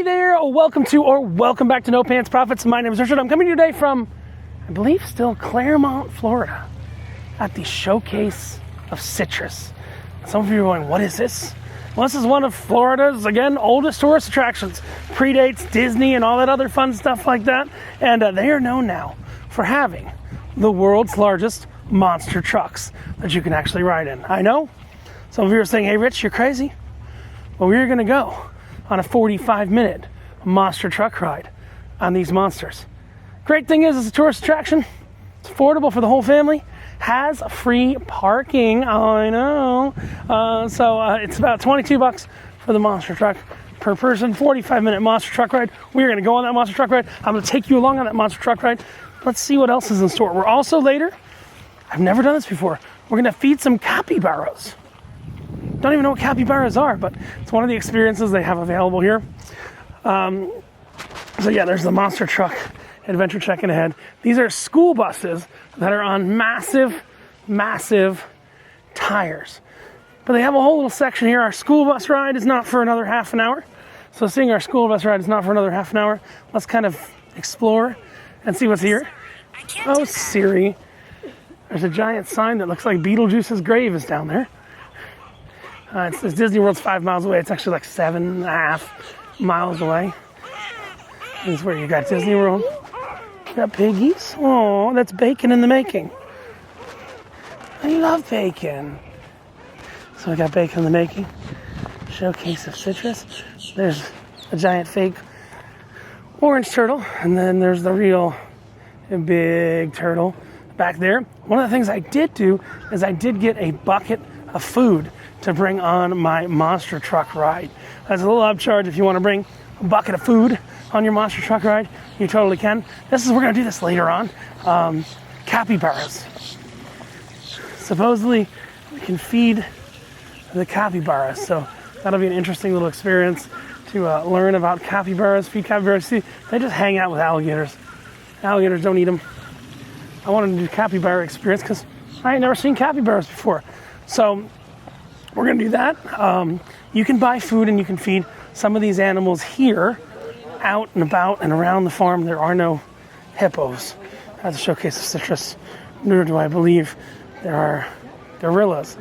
Hey there, welcome back to No Pants Profits. My name is Richard. I'm coming to you today from, I believe, still Claremont, Florida, at the Showcase of Citrus. Some of you are going, what is this? Well, this is one of Florida's, again, oldest tourist attractions. Predates Disney and all that other fun stuff like that. And they are known now for having the world's largest monster trucks that you can actually ride in. I know some of you are saying, hey, Rich, you're crazy. Well, we're going to go on a 45-minute monster truck ride on these monsters. Great thing is, it's a tourist attraction. It's affordable for the whole family. Has free parking. I know. So it's about $22 for the monster truck per person. 45-minute monster truck ride. We're going to go on that monster truck ride. I'm going to take you along on that monster truck ride. Let's see what else is in store. We're also later, I've never done this before, we're going to feed some capybaras. Don't even know what capybaras are, but it's one of the experiences they have available here. So yeah, there's the monster truck adventure checking ahead. These are school buses that are on massive tires. But they have a whole little section here. Our school bus ride is not for another half an hour. So seeing our school bus ride is not for another half an hour. Let's kind of explore and see what's here. Oh, Siri. There's a giant sign that looks like Beetlejuice's grave is down there. It's Disney World's 5 miles away. It's actually like 7.5 miles away. This is where you got Disney World. You got piggies. Oh, that's bacon in the making. I love bacon. So we got bacon in the making. Showcase of Citrus. There's a giant fake orange turtle. And then there's the real big turtle back there. One of the things I did do is I did get a bucket of food to bring on my monster truck ride. That's a little upcharge. If you want to bring a bucket of food on your monster truck ride, you totally can. We're going to do this later on. Capybaras. Supposedly, we can feed the capybaras. So that'll be an interesting little experience to learn about capybaras, feed capybaras. See, they just hang out with alligators. Alligators don't eat them. I wanted to do capybara experience because I ain't never seen capybaras before. So we're going to do that. You can buy food and you can feed some of these animals here, out and about and around the farm. There are no hippos at the Showcase of Citrus, nor do I believe there are gorillas.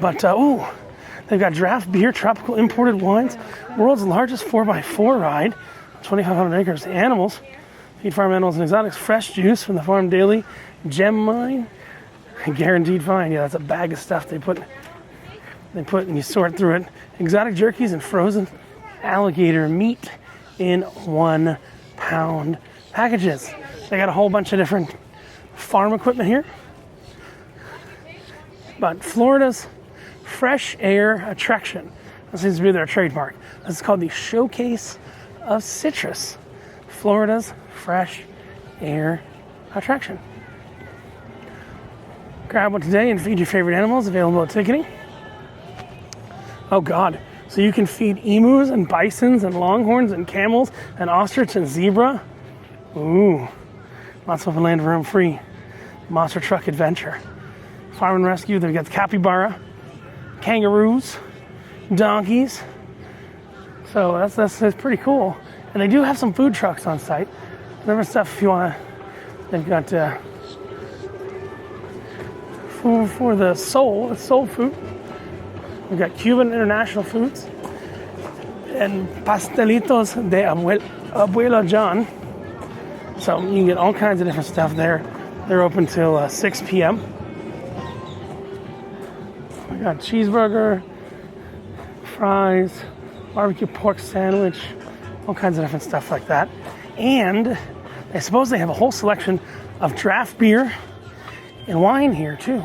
But, they've got draft beer, tropical imported wines, world's largest 4x4 ride, 2,500 acres. Animals, feed farm animals and exotics, fresh juice from the farm daily, gem mine, guaranteed find. Yeah, that's a bag of stuff they put and you sort through it. Exotic jerkies and frozen alligator meat in 1 pound packages. They got a whole bunch of different farm equipment here. But Florida's fresh air attraction. That seems to be their trademark. This is called the Showcase of Citrus. Florida's fresh air attraction. Grab one today and feed your favorite animals, available at ticketing. Oh God, so you can feed emus and bisons and longhorns and camels and ostrich and zebra. Ooh, lots of land room free. Monster truck adventure. Farm and rescue, they've got the capybara, kangaroos, donkeys. So that's pretty cool. And they do have some food trucks on site. Different stuff if you want to. They've got food for the soul. It's soul food. We've got Cuban international foods and pastelitos de Abuelo John. So you can get all kinds of different stuff there. They're open till 6 p.m. We got cheeseburger, fries, barbecue pork sandwich, all kinds of different stuff like that. And I suppose they have a whole selection of draft beer and wine here too.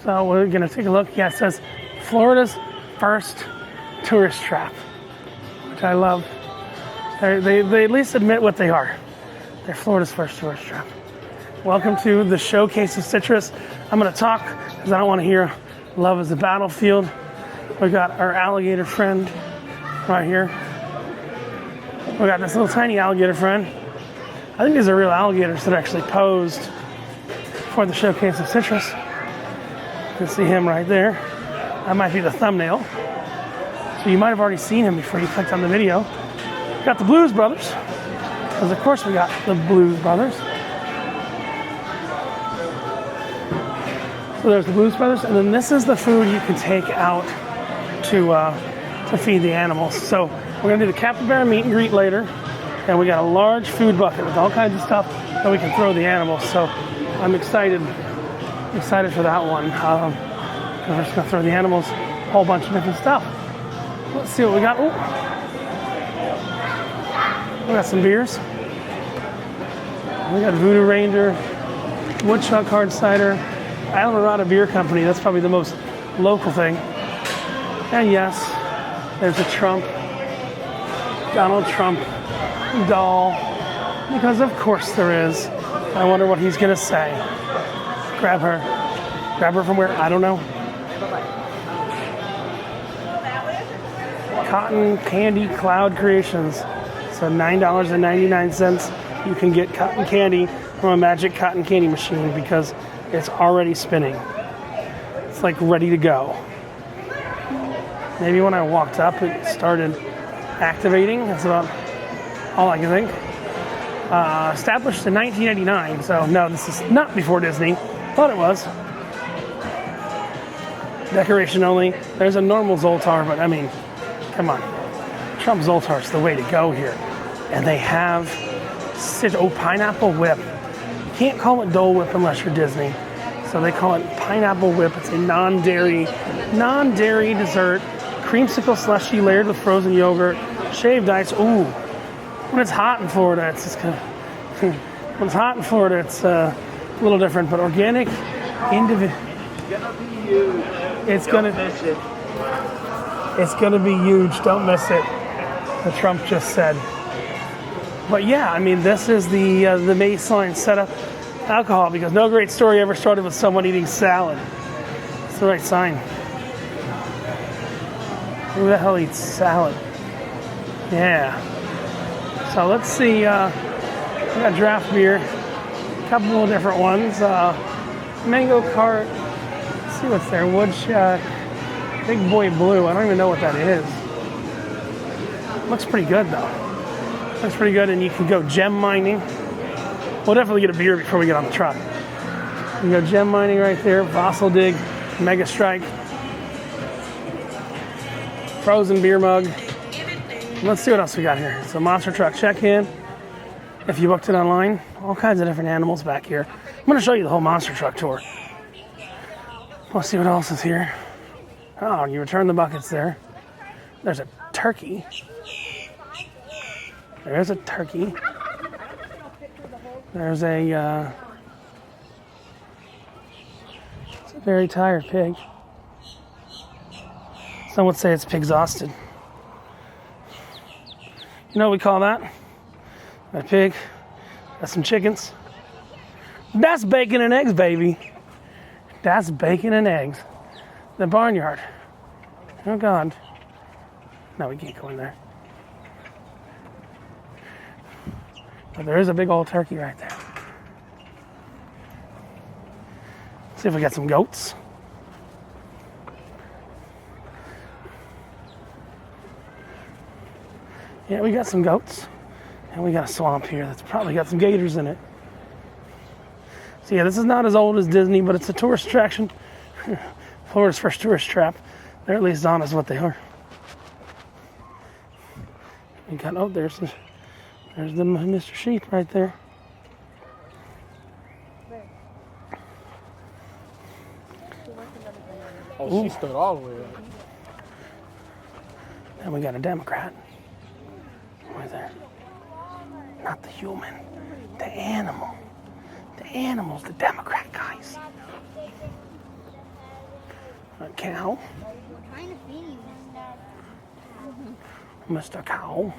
So we're going to take a look. Yeah, it says Florida's first tourist trap, which I love. They at least admit what they are. They're Florida's first tourist trap. Welcome to the Showcase of Citrus. I'm going to talk because I don't want to hear love is a battlefield. We got our alligator friend right here. We got this little tiny alligator friend. I think these are real alligators that are actually posed for the Showcase of Citrus. You can see him right there. That might be the thumbnail. So you might have already seen him before you clicked on the video. got the Blues Brothers, because of course we got the Blues Brothers. So there's the Blues Brothers, and then this is the food you can take out to feed the animals. So we're gonna do the Capybara meet and greet later, and we got a large food bucket with all kinds of stuff that we can throw the animals. So I'm excited for that one. We're just gonna throw the animals a whole bunch of different stuff. Let's see what we got. Ooh. We got some beers. We got Voodoo Ranger, Woodchuck Hard Cider, Alvarado Beer Company. That's probably the most local thing. And yes, there's a Trump, Donald Trump doll, because of course there is. I wonder what he's gonna say. Grab her from where? I don't know. Cotton Candy Cloud Creations. So $9.99 you can get cotton candy from a magic cotton candy machine because it's already spinning. It's like ready to go. Maybe when I walked up it started activating. That's about all I can think. Established in 1989, so no, this is not before Disney. Thought it was. Decoration only. There's a normal Zoltar, but I mean, come on. Trump Zoltar's the way to go here. And they have pineapple whip. You can't call it Dole Whip unless you're Disney. So they call it pineapple whip. It's a non-dairy dessert. Creamsicle slushy layered with frozen yogurt. Shaved ice. Ooh. When it's hot in Florida, it's just kind of... when it's hot in Florida, it's a little different. But organic, individual... It's gonna be huge. Don't miss it. The Trump just said. But yeah, I mean, this is the baseline setup alcohol, because no great story ever started with someone eating salad. It's the right sign. Who the hell eats salad? Yeah. So let's see. We got draft beer, a couple of different ones. Mango Cart. Let's see what's there. Woodchuck. Big Boy Blue. I don't even know what that is. Looks pretty good though. Looks pretty good, and you can go gem mining. We'll definitely get a beer before we get on the truck. You can go gem mining right there. Fossil Dig, Mega Strike, frozen beer mug. Let's see what else we got here. So monster truck check-in. If you booked it online, all kinds of different animals back here. I'm going to show you the whole monster truck tour. Let's see what else is here. Oh, you return the buckets there. There's a turkey. There's a turkey. There's a it's a very tired pig. Some would say it's pig-exhausted. You know what we call that? A pig. Got some chickens. That's bacon and eggs, baby. That's bacon and eggs. The barnyard. Oh, God. No, we can't go in there. But there is a big old turkey right there. Let's see if we got some goats. Yeah, we got some goats. And we got a swamp here that's probably got some gators in it. So yeah, this is not as old as Disney, but it's a tourist attraction. Florida's first tourist trap. They're at least on as what they are. We got, oh, there's the Mr. Sheep right there. Oh, she stood all the way up. And we got a Democrat. Right there. Not the human. The animal. The animal's the Democrat, guys. A cow. What kind of feeding Mr. Cow.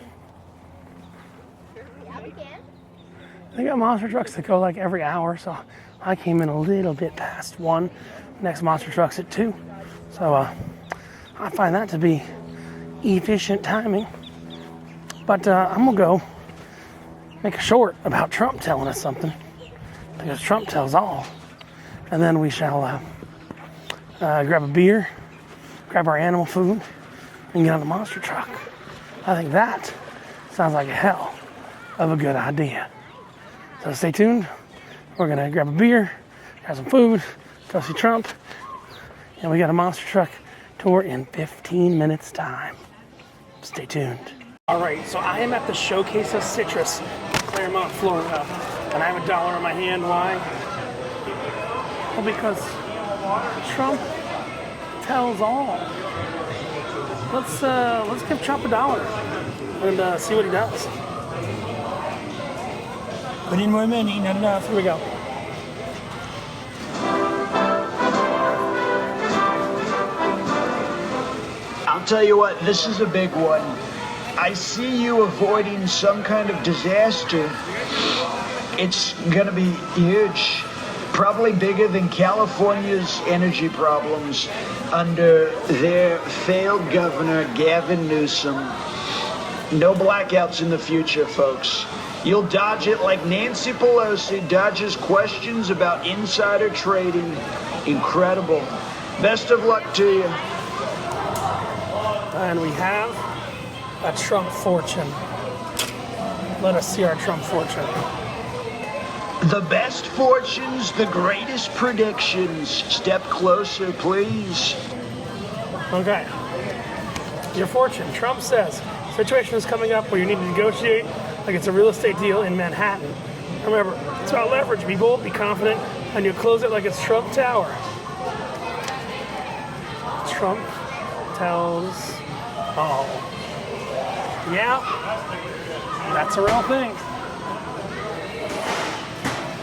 Yeah, we can. They got monster trucks that go like every hour, so I came in a little bit past 1. Next monster truck's at 2. So I find that to be efficient timing. But I'm gonna go make a short about Trump telling us something, because Trump tells all. And then we shall grab a beer, grab our animal food, and get on the monster truck. I think that Sounds like a hell of a good idea. So stay tuned. We're gonna grab a beer, grab some food, go see Trump, and we got a monster truck tour in 15 minutes time. Stay tuned. All right, so I am at the Showcase of Citrus, Claremont, Florida, and I have $1 in my hand. Why? Well, because Trump tells all. Let's give Trump $1 and see what he does. Put in more money, not enough. Here we go. I'll tell you what, this is a big one. I see you avoiding some kind of disaster. It's gonna be huge. Probably bigger than California's energy problems under their failed governor, Gavin Newsom. No blackouts in the future, folks. You'll dodge it like Nancy Pelosi dodges questions about insider trading. Incredible. Best of luck to you. And we have a Trump fortune. Let us see our Trump fortune. The best fortunes, the greatest predictions. Step closer, please. Okay. Your fortune. Trump says, situation is coming up where you need to negotiate like it's a real estate deal in Manhattan. Remember, it's about leverage. Be bold, be confident, and you close it like it's Trump Tower. Trump tells all. Yeah, that's a real thing.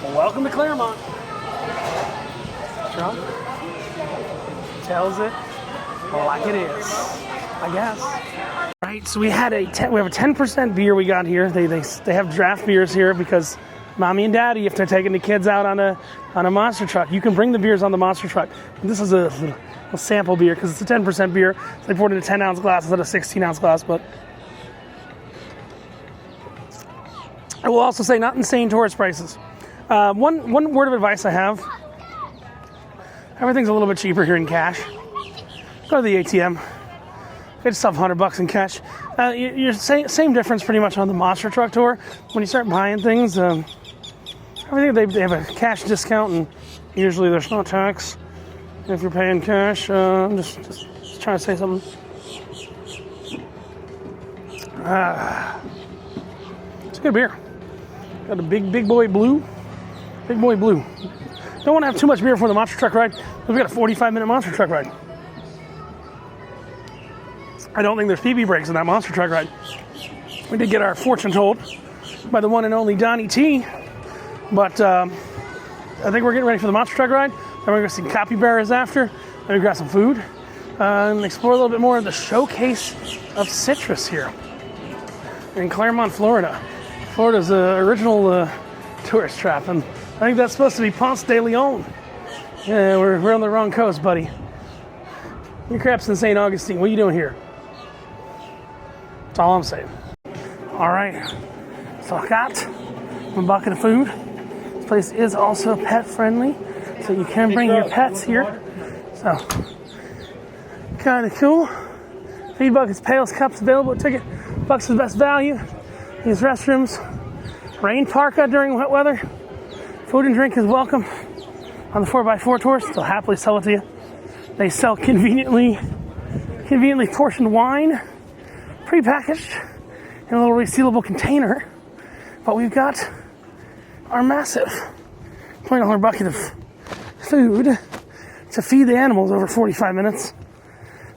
Well, welcome to Claremont. Trump tells it like it is, I guess. Right, so we have a 10% beer we got here. They have draft beers here because mommy and daddy, if they're taking the kids out on a monster truck, you can bring the beers on the monster truck. And this is a sample beer because it's a 10% beer. So they poured it in a 10-ounce glass instead of a 16-ounce glass. But I will also say, not insane tourist prices. One word of advice I have: everything's a little bit cheaper here in cash. Go to the ATM. Get yourself $100 in cash. You're same difference pretty much on the monster truck tour. When you start buying things, everything they have a cash discount, and usually there's no tax if you're paying cash. I'm just trying to say something. It's a good beer. Got a big boy blue. Big boy blue. Don't want to have too much beer for the monster truck ride. We got a 45-minute monster truck ride. I don't think there's PB breaks in that monster truck ride. We did get our fortune told by the one and only Donnie T. But I think we're getting ready for the monster truck ride. Then we're going to see capybaras after. Then we grab some food and explore a little bit more of the Showcase of Citrus here in Claremont, Florida. Florida's original tourist trap, and I think that's supposed to be Ponce de Leon. Yeah, we're on the wrong coast, buddy. Your crap's in St. Augustine. What are you doing here? That's all I'm saying. All right, so I got a bucket of food. This place is also pet friendly, so you can bring your pets here. So, kind of cool. Feed buckets, pails, cups available at Ticket. Bucks is best value. These restrooms. Rain parka during wet weather. Food and drink is welcome on the 4x4 tours. They'll happily sell it to you. They sell conveniently portioned wine, pre-packaged in a little resealable container. But we've got our massive $20 bucket of food to feed the animals over 45 minutes.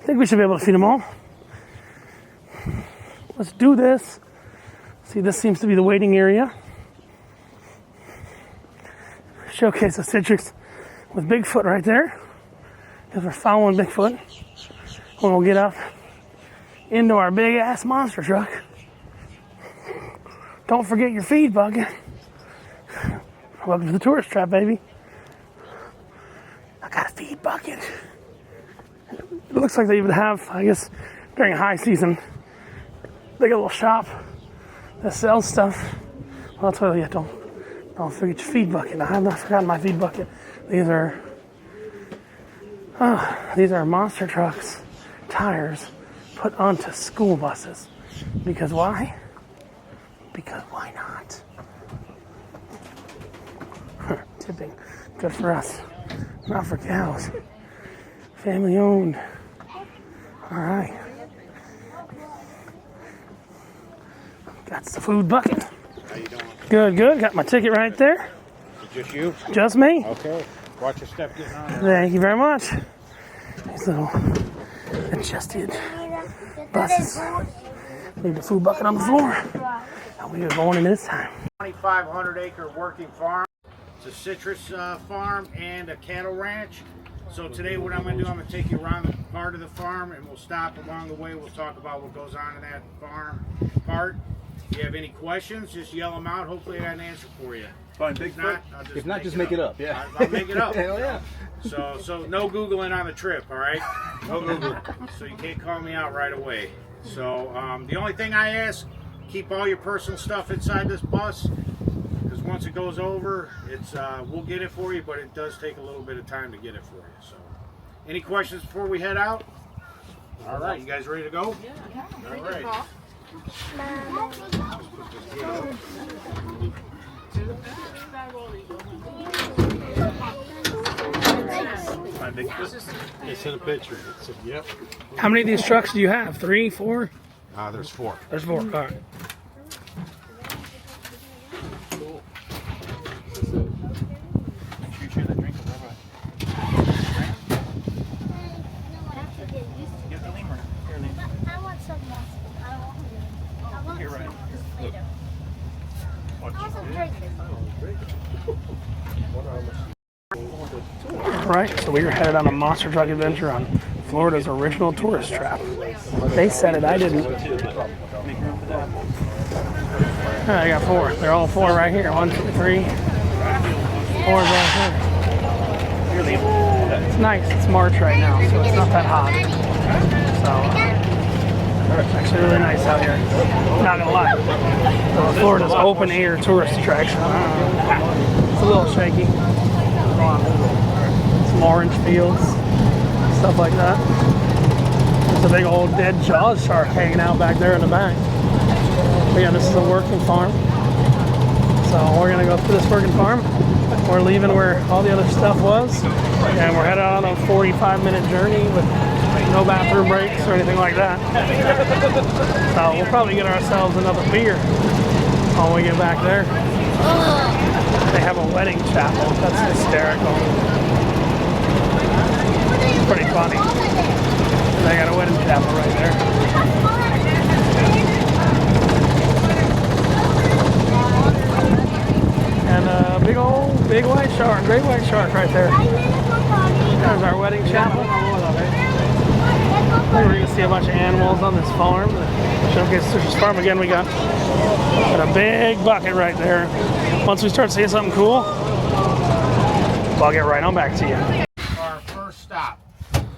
I think we should be able to feed them all. Let's do this. See, this seems to be the waiting area. Showcase of Citrus with Bigfoot right there, because we're following Bigfoot. When we'll get up into our big ass monster truck. Don't forget your feed bucket. Welcome to the tourist trap, baby. I got a feed bucket. It looks like they even have, I guess, during high season, they got a little shop that sells stuff. Well, I'll tell you, don't forget your feed bucket. I have not forgotten my feed bucket. These are monster trucks, tires put onto school buses. Because why? because why not? Tipping, good for us, not for cows. Family owned. All right. Got the food bucket. How you doing? Good, good. Got my ticket right there. Just you? Just me. Okay. Watch your step getting on there. Thank you very much. These little adjusted buses. Leave the food bucket on the floor. And we are going in this time. 2,500 acre working farm. It's a citrus farm and a cattle ranch. So today what I'm going to do, I'm going to take you around the part of the farm and we'll stop along the way. We'll talk about what goes on in that farm part. If you have any questions, just yell them out. Hopefully I got an answer for you. Find Bigfoot? If not, just make it up. Yeah. I'll make it up. Hell yeah. So no Googling on the trip, all right? No Google. So you can't call me out right away. So the only thing I ask, keep all your personal stuff inside this bus, because once it goes over, it's we'll get it for you, but it does take a little bit of time to get it for you. So any questions before we head out? All right, you guys ready to go? Yeah. All right. It's in a picture. Yep. How many of these trucks do you have? 3, 4? There's 4. There's 4. All right. Right, so we are headed on a monster truck adventure on Florida's original tourist trap. They said it, I didn't. I got 4. They're all 4 right here. 1, 2, 3. 4 is right here. It's nice. It's March right now, so it's not that hot. So it's actually really nice out here. Not gonna lie. Florida's open air tourist attraction. It's a little shaky. Some orange fields, stuff like that. There's a big old dead Jaws shark hanging out back there in the back. But yeah, this is a working farm. So we're gonna go through this working farm. We're leaving where all the other stuff was, and we're headed on a 45-minute journey with no bathroom breaks or anything like that. So we'll probably get ourselves another beer when we get back there. They have a wedding chapel. That's hysterical. It's pretty funny. They got a wedding chapel right there. And a big white shark, great white shark right there. There's our wedding chapel. We're going to see a bunch of animals on this farm. The Showcase Citrus Farm. Again, we got a big bucket right there. Once we start seeing something cool, I'll get right on back to you. Our first stop.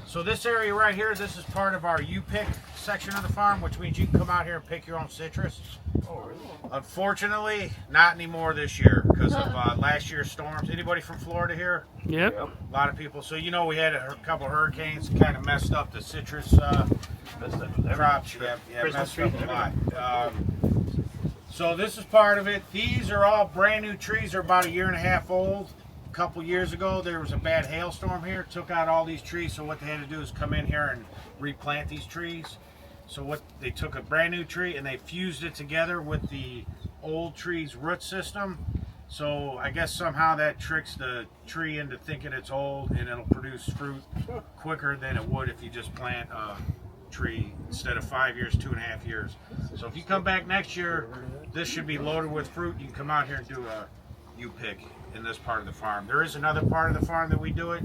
So this area right here, this is part of our U-pick section of the farm, which means you can come out here and pick your own citrus. Unfortunately, not anymore this year because of last year's storms. Anybody from Florida here? Yep. A lot of people. So you know we had a couple of hurricanes kind of messed up the citrus crops. Yeah, messed up a lot. So this is part of it. These are all brand new trees. They're about 1.5 years old. A couple years ago, there was a bad hailstorm here. Took out all these trees. So what they had to do is come in here and replant these trees. So what they took a brand new tree and they fused it together with the old tree's root system. So I guess somehow that tricks the tree into thinking it's old and it'll produce fruit quicker than it would if you just plant a tree instead of 5 years, 2.5 years. So if you come back next year, this should be loaded with fruit. You can come out here and do a U-pick in this part of the farm. There is another part of the farm that we do it.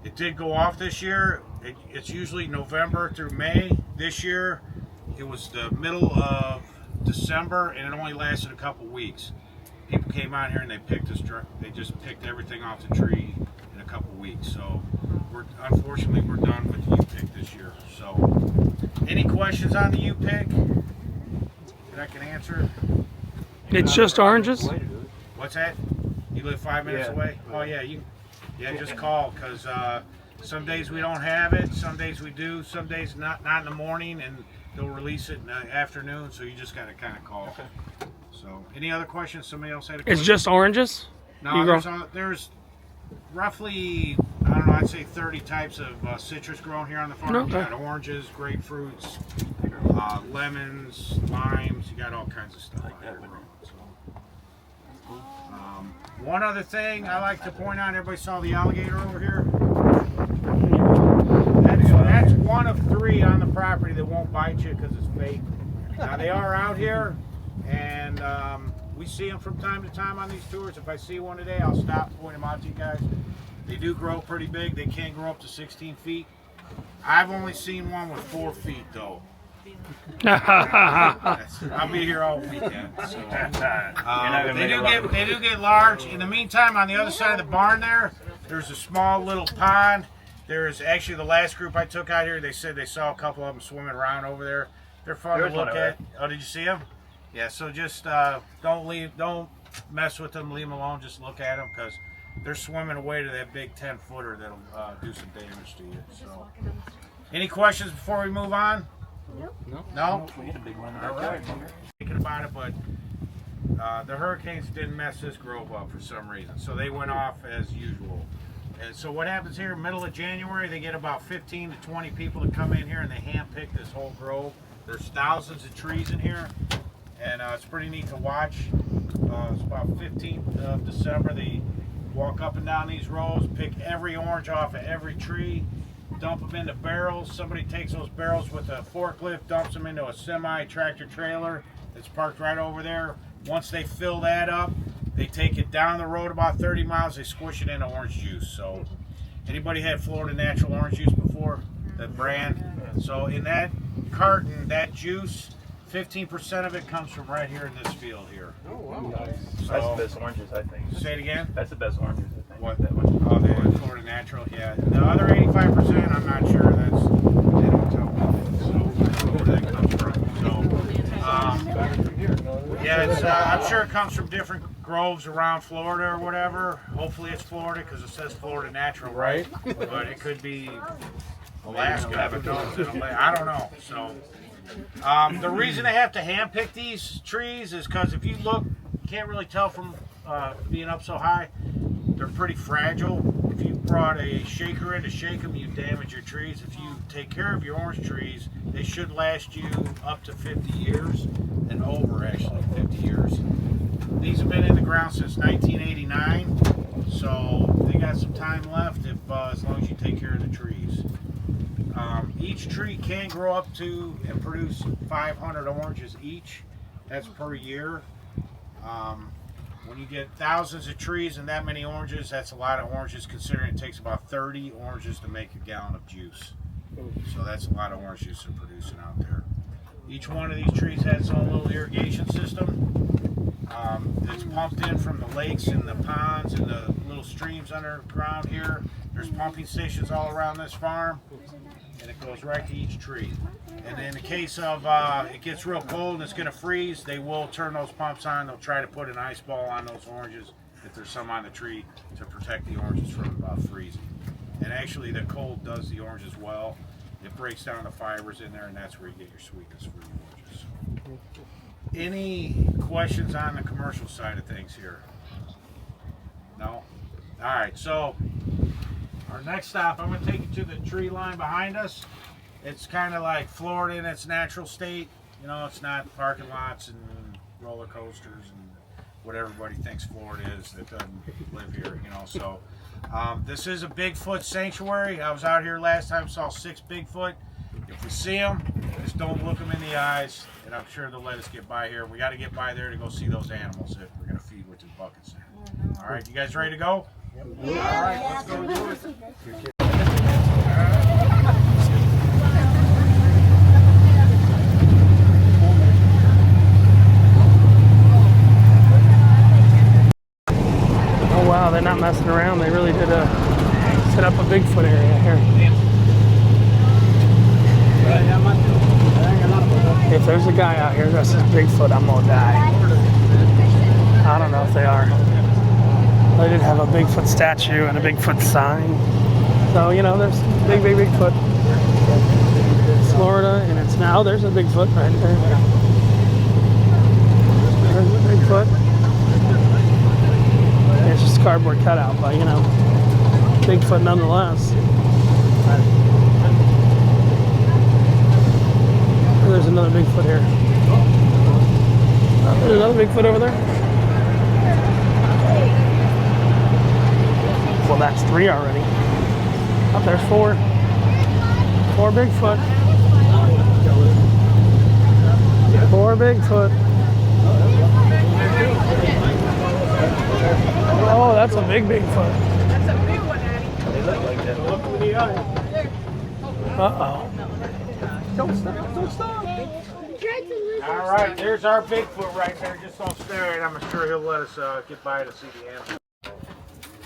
It did go off this year. It's usually November through May. This year, it was the middle of December, and it only lasted a couple weeks. People came out here and they just picked everything off the tree in a couple weeks. So, unfortunately, we're done with the U-pick this year. So, any questions on the U-pick that I can answer? It's just oranges? What's that? You live 5 minutes away? Oh yeah, just call because some days we don't have it, some days we do, some days not in the morning, and they'll release it in the afternoon, so you just got to kind of call. Okay. So, any other questions? Somebody else had a question? It's just oranges? No, there's roughly, I don't know, I'd say 30 types of citrus grown here on the farm. Okay. You got oranges, grapefruits, lemons, limes. You got all kinds of stuff out here grown. So, one other thing I like to point out, everybody saw the alligator over here? That's one of 3 on the property that won't bite you because it's fake. Now they are out here, and we see them from time to time on these tours. If I see one today, I'll stop and point them out to you guys. They do grow pretty big. They can grow up to 16 feet. I've only seen one with 4 feet though. I'll be here all weekend. So. They do get large. In the meantime, on the other side of the barn there's a small little pond. There's actually the last group I took out here. They said they saw a couple of them swimming around over there. They're fun to look at. Oh, did you see them? Yeah. So just don't mess with them. Leave them alone. Just look at them because they're swimming away to that big 10-footer that'll do some damage to you. So, any questions before we move on? No. We had a big one. All right. Thinking about it, but the hurricanes didn't mess this grove up for some reason, so they went off as usual. And so what happens here, middle of January, they get about 15 to 20 people to come in here and they handpick this whole grove. There's thousands of trees in here, and it's pretty neat to watch. It's about 15th of December. They walk up and down these rows, pick every orange off of every tree, dump them into barrels. Somebody takes those barrels with a forklift, dumps them into a semi-tractor trailer that's parked right over there. Once they fill that up, they take it down the road about 30 miles, they squish it into orange juice. So, anybody had Florida Natural Orange Juice before? That brand? So, in that carton, that juice, 15% of it comes from right here in this field here. Oh, wow. Nice. So, That's the best oranges, I think. Say it again? That's the best oranges, I think. What? That one. Oh, the Florida Natural, yeah. The other 85%, I'm not sure. They don't tell me. So, I don't know where that comes from. So, yeah, it's, I'm sure it comes from different groves around Florida or whatever. Hopefully it's Florida because it says Florida Natural, right? But it could be Alaska. Who knows? I don't know. So, the reason they have to handpick these trees is because if you look, you can't really tell from being up so high. They're pretty fragile. If you brought a shaker in to shake them, you damage your trees. If you take care of your orange trees, they should last you up to 50 years and over, actually, 50 years. These have been in the ground since 1989, so they got some time left if as long as you take care of the trees. Each tree can grow up to and produce 500 oranges each. That's per year. When you get thousands of trees and that many oranges, that's a lot of oranges considering it takes about 30 oranges to make a gallon of juice. So that's a lot of orange juice they're producing out there. Each one of these trees has its own little irrigation system. It's pumped in from the lakes and the ponds and the little streams underground here. There's pumping stations all around this farm, and it goes right to each tree. And in the case of it gets real cold and it's going to freeze, they will turn those pumps on. They'll try to put an ice ball on those oranges if there's some on the tree to protect the oranges from freezing. And actually the cold does the oranges well. It breaks down the fibers in there, and that's where you get your sweetness for your oranges. Any questions on the commercial side of things here? No? All right, so our next stop, I'm going to take you to the tree line behind us. It's kind of like Florida in its natural state. You know, it's not parking lots and roller coasters and what everybody thinks Florida is that doesn't live here, you know. So this is a Bigfoot sanctuary. I was out here last time, saw 6 Bigfoot. If we see them, just don't look them in the eyes, and I'm sure they'll let us get by here. We got to get by there to go see those animals that we're going to feed with the buckets. All right, you guys ready to go? Yep. All right, let's go do it. Oh wow, they're not messing around. They really did set up a Bigfoot area here. If there's a guy out here that says Bigfoot, I'm gonna die. I don't know if they are. They did have a Bigfoot statue and a Bigfoot sign. So, you know, there's big Bigfoot. Florida, and it's now, there's a Bigfoot right there. There's a Bigfoot. It's just a cardboard cutout, but you know, Bigfoot nonetheless. There's another Bigfoot here. Oh, there's another Bigfoot over there. Well, that's 3 already. Oh, there's 4. 4 Bigfoot. 4 Bigfoot. Oh, that's a big Bigfoot. That's a big one, Daddy. They look like that. Look in the eye. Uh-oh. Don't stop, don't stop. All right, there's our Bigfoot right there. Just don't stare at him. I'm sure he'll let us get by to see the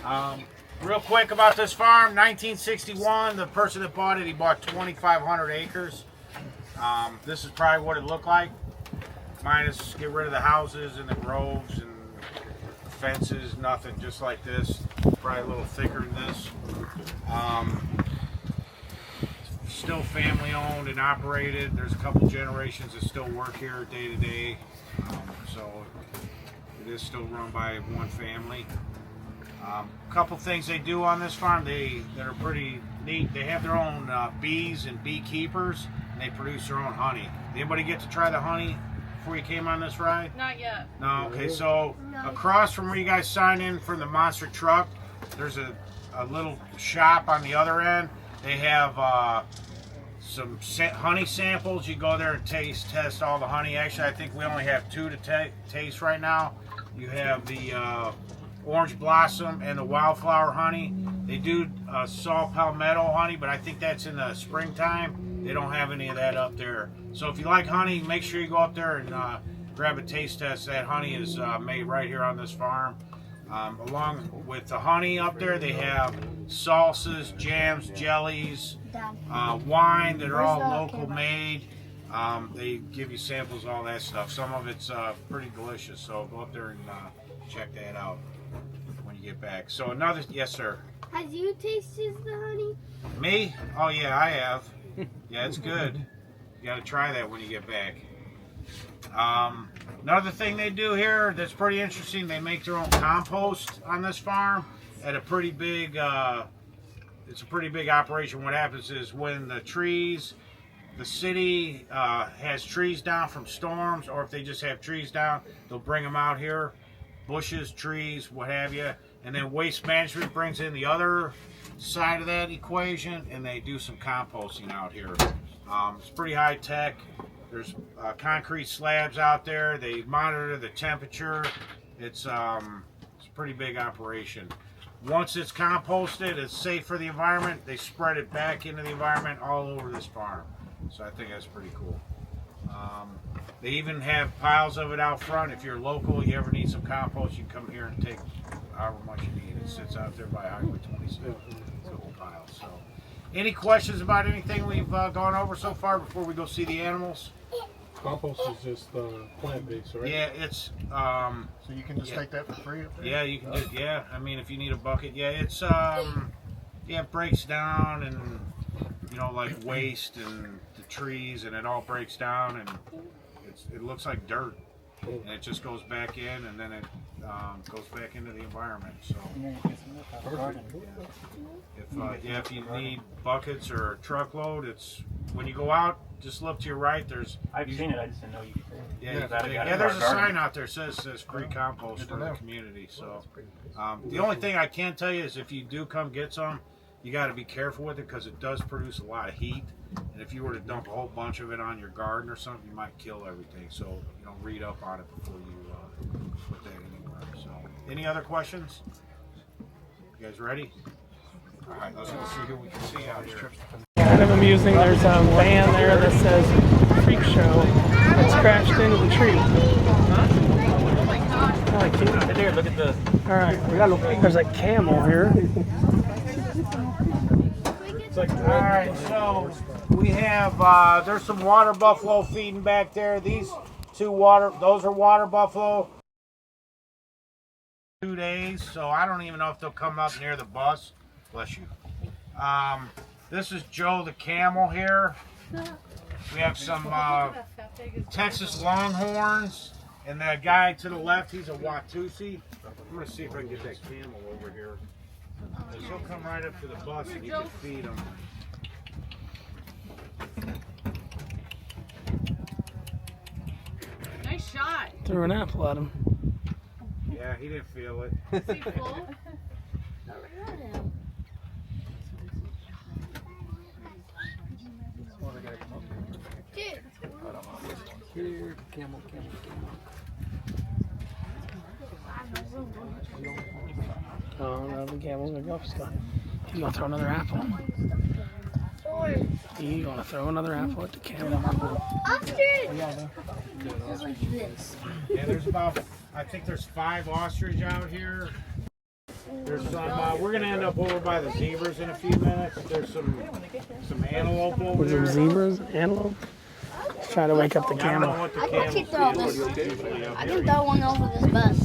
animal. Real quick about this farm, 1961, the person that bought it, he bought 2,500 acres. This is probably what it looked like. Minus get rid of the houses and the groves and fences, nothing, just like this. Probably a little thicker than this. Still family owned and operated. There's a couple generations that still work here day to day. So it is still run by one family. A couple things they do on this farm that are pretty neat. They have their own bees and beekeepers, and they produce their own honey. Did anybody get to try the honey before you came on this ride? Not yet. No. Okay, so across from where you guys sign in for the monster truck, there's a little shop on the other end. They have some honey samples. You go there and test all the honey. Actually, I think we only have 2 to taste right now. You have the orange blossom and the wildflower honey. They do saw palmetto honey, but I think that's in the springtime. They don't have any of that up there. So if you like honey, make sure you go up there and grab a taste test. That honey is made right here on this farm. Along with the honey up there, they have salsas, jams, jellies, wine that are all local made. They give you samples of all that stuff. Some of it's pretty delicious, so go up there and check that out when you get back. So another, yes sir. Have you tasted the honey? Me? Oh yeah, I have. Yeah, it's good. You gotta try that when you get back. Another thing they do here that's pretty interesting, they make their own compost on this farm at a pretty big, it's a pretty big operation. What happens is when the city has trees down from storms, or if they just have trees down, they'll bring them out here, bushes, trees, what have you, and then waste management brings in the other side of that equation, and they do some composting out here. It's pretty high tech. There's concrete slabs out there. They monitor the temperature. It's a pretty big operation. Once it's composted, it's safe for the environment. They spread it back into the environment all over this farm. So I think that's pretty cool. They even have piles of it out front. If you're local, you ever need some compost, you can come here and take however much you need. It sits out there by Highway 27. It's a whole pile. So, any questions about anything we've gone over so far before we go see the animals? Compost is just plant-based, right? Yeah, it's So you can just take that for free up there? yeah, you can do, yeah, I mean if you need a bucket, yeah, it's yeah, it breaks down, and you know, like waste and the trees, and it all breaks down, and it looks like dirt, and it just goes back in, and then it goes back into the environment. So if you need buckets or a truckload, it's when you go out, just look to your right. I've seen it. I just didn't know you could. There's a sign out there that says free compost for the community. So the only thing I can tell you is if you do come get some, you got to be careful with it because it does produce a lot of heat. And if you were to dump a whole bunch of it on your garden or something, you might kill everything. So read up on it before you put that anywhere. So any other questions? You guys ready? All right, let's go see who we can see out here. Kind of amusing. There's a van there that says Freak Show. It's crashed into the tree. I like it. Right there, look at the. All right, there's a camel here. All right, so we have there's some water buffalo feeding back there. These those are water buffalo. 2 days, so I don't even know if they'll come up near the bus. Bless you. This is Joe the camel here. We have some Texas Longhorns, and the guy to the left, he's a Watusi. I'm gonna see if I can get that camel over here. He'll come right up to the bus and you can feed him. Nice shot. Threw an apple at him. Yeah, he didn't feel it. Is he full? Dude. Oh no, the camel's gonna go. He's gonna throw another apple. He's gonna throw another apple at the camel. Ostrich! Yeah, there's about, I think there's 5 ostrich out here. There's some, we're gonna end up over by the zebras in a few minutes. There's some antelope over With some there. zebras, antelope. He's trying to wake up the I don't know camel. what the I can camels throw do. this. Usually up I here. can throw one over this bus.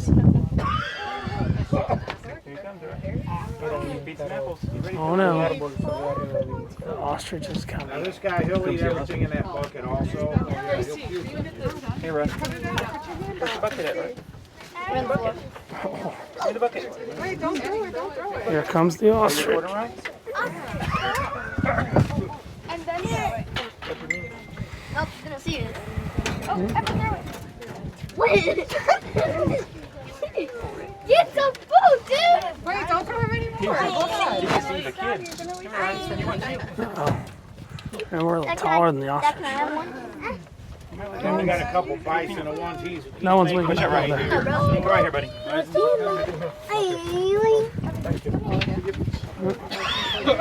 Here he comes, right? Beat some apples. You ready? Oh no. The ostrich is Now coming. this guy, he'll eat everything in that bucket also. Yeah, he'll puke. Hey, Russ. Where's the bucket at, right? We're in the floor. Where's the bucket? Here comes the ostrich. Quarter round? And then nope, didn't see it. Oh, I can throw it. Wait. Get some food, dude. Wait, don't throw him anymore. You can see the kid. Come here, Russ. You want to see? Uh-oh. And we're a little taller than the Dad, ostrich. can I have one? And we got a couple bites and the ones he's No one's making leaving right that here. there. Come right here, buddy.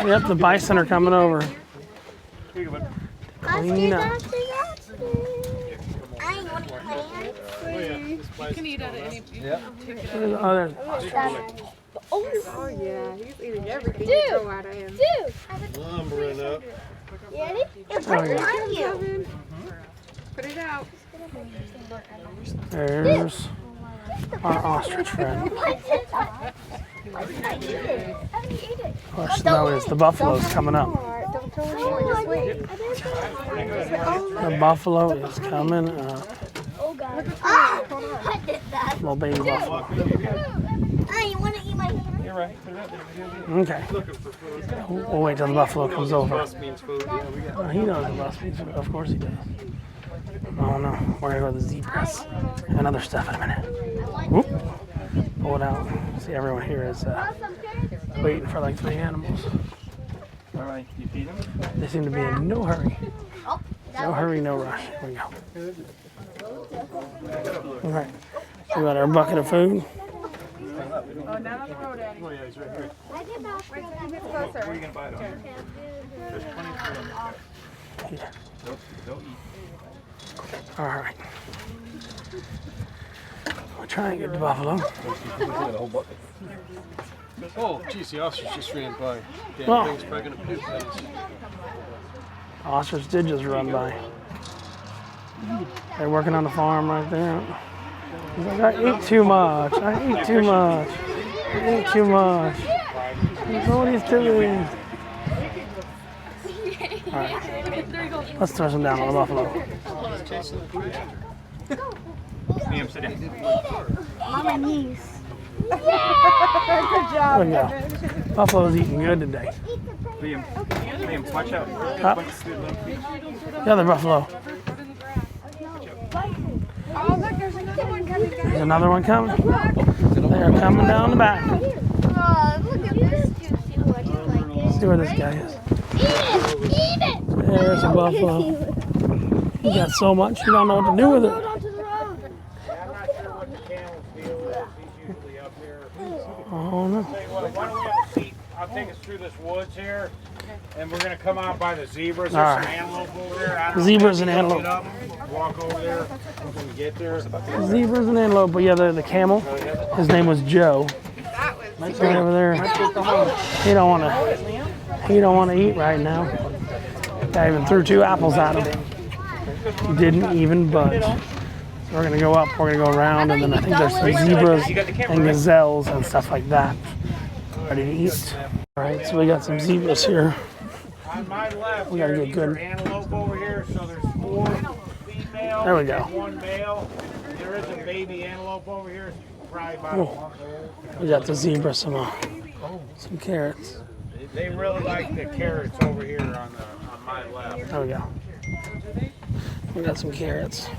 Yep, the bison are coming over. Here you go, bud. Clean up. I ain't want to play. You can eat at any. Oh, there's Oh yeah, he's eating everything Dude. you throw out of him. Dude, Lumbering up. you ready? It's Oh, right yeah. on you. Kevin, put it out. There's our ostrich friend. I eat it. I eat it. Of course, no, it's the buffalo's coming up. Don't throw it anymore. Just wait. The buffalo is coming up. Oh god. Ah! I did that. Little baby buffalo. Ah, you want to eat my You're right. Put it out there. Okay. We'll wait till the buffalo comes over. Oh, he knows the bus means food. Of course he does. Oh no, we're gonna go to the zebras and other stuff in a minute. Whoop. Pull it out. See, everyone here is waiting for like 3 animals. All right. You feed him? They seem to be in no hurry. No hurry, no rush. Here we go. All right. We got our bucket of food. Oh, not on the road, Daddy. Oh yeah, he's right here. I did not bring Wait, that. get closer. Where are you going to buy it on? There's plenty of food on the Here. Don't eat. All right. We'll try and get the buffalo. Oh, geez, the ostrich just ran by. Damn Oh. thing's probably gonna puke. Ostrich did just run by. They're working on the farm right there. He's like, I ate too much. I ate too much. I ate too much. What he's doing. All right. Let's throw some down on the buffalo. Liam, sit down. On my knees. Good job. There we go. Buffalo's eating good today. Liam, watch out. Up. Bunch of food, Liam. The other buffalo. Oh, look, there's another one coming down. There's another one coming. They're coming down the back. Oh, look at this juicy one. You like it? See where this guy is. Eat it! Eat it! There's a buffalo. You got so much, you don't know what to do with it. Onto the road. Yeah, I'm not sure what the camel's deal is. He's usually up here. Oh no. Tell you what, why don't we have a seat? I'll take us through this woods here, and we're gonna come out by the zebras. There's All some right. antelope over there. I don't know Zebras if and you can antelope. get up, walk over there when we get there. Zebras and antelope, but yeah, the camel. His name was Joe. That was He's right over there. He don't want to. He don't want to eat right now. I even threw 2 apples at him. He didn't even budge. So we're gonna go up. We're gonna go around, and then I think there's some zebras and gazelles and stuff like that ready to eat. All right, so we got some zebras here. On my left, We gotta here, get these good. are antelope over here. So there's 4 females. There we go. 1 male. There is a baby antelope over here. It's probably about a month old. We got the zebra, some carrots. They really like the carrots over here on my left. There we go. We got some carrots.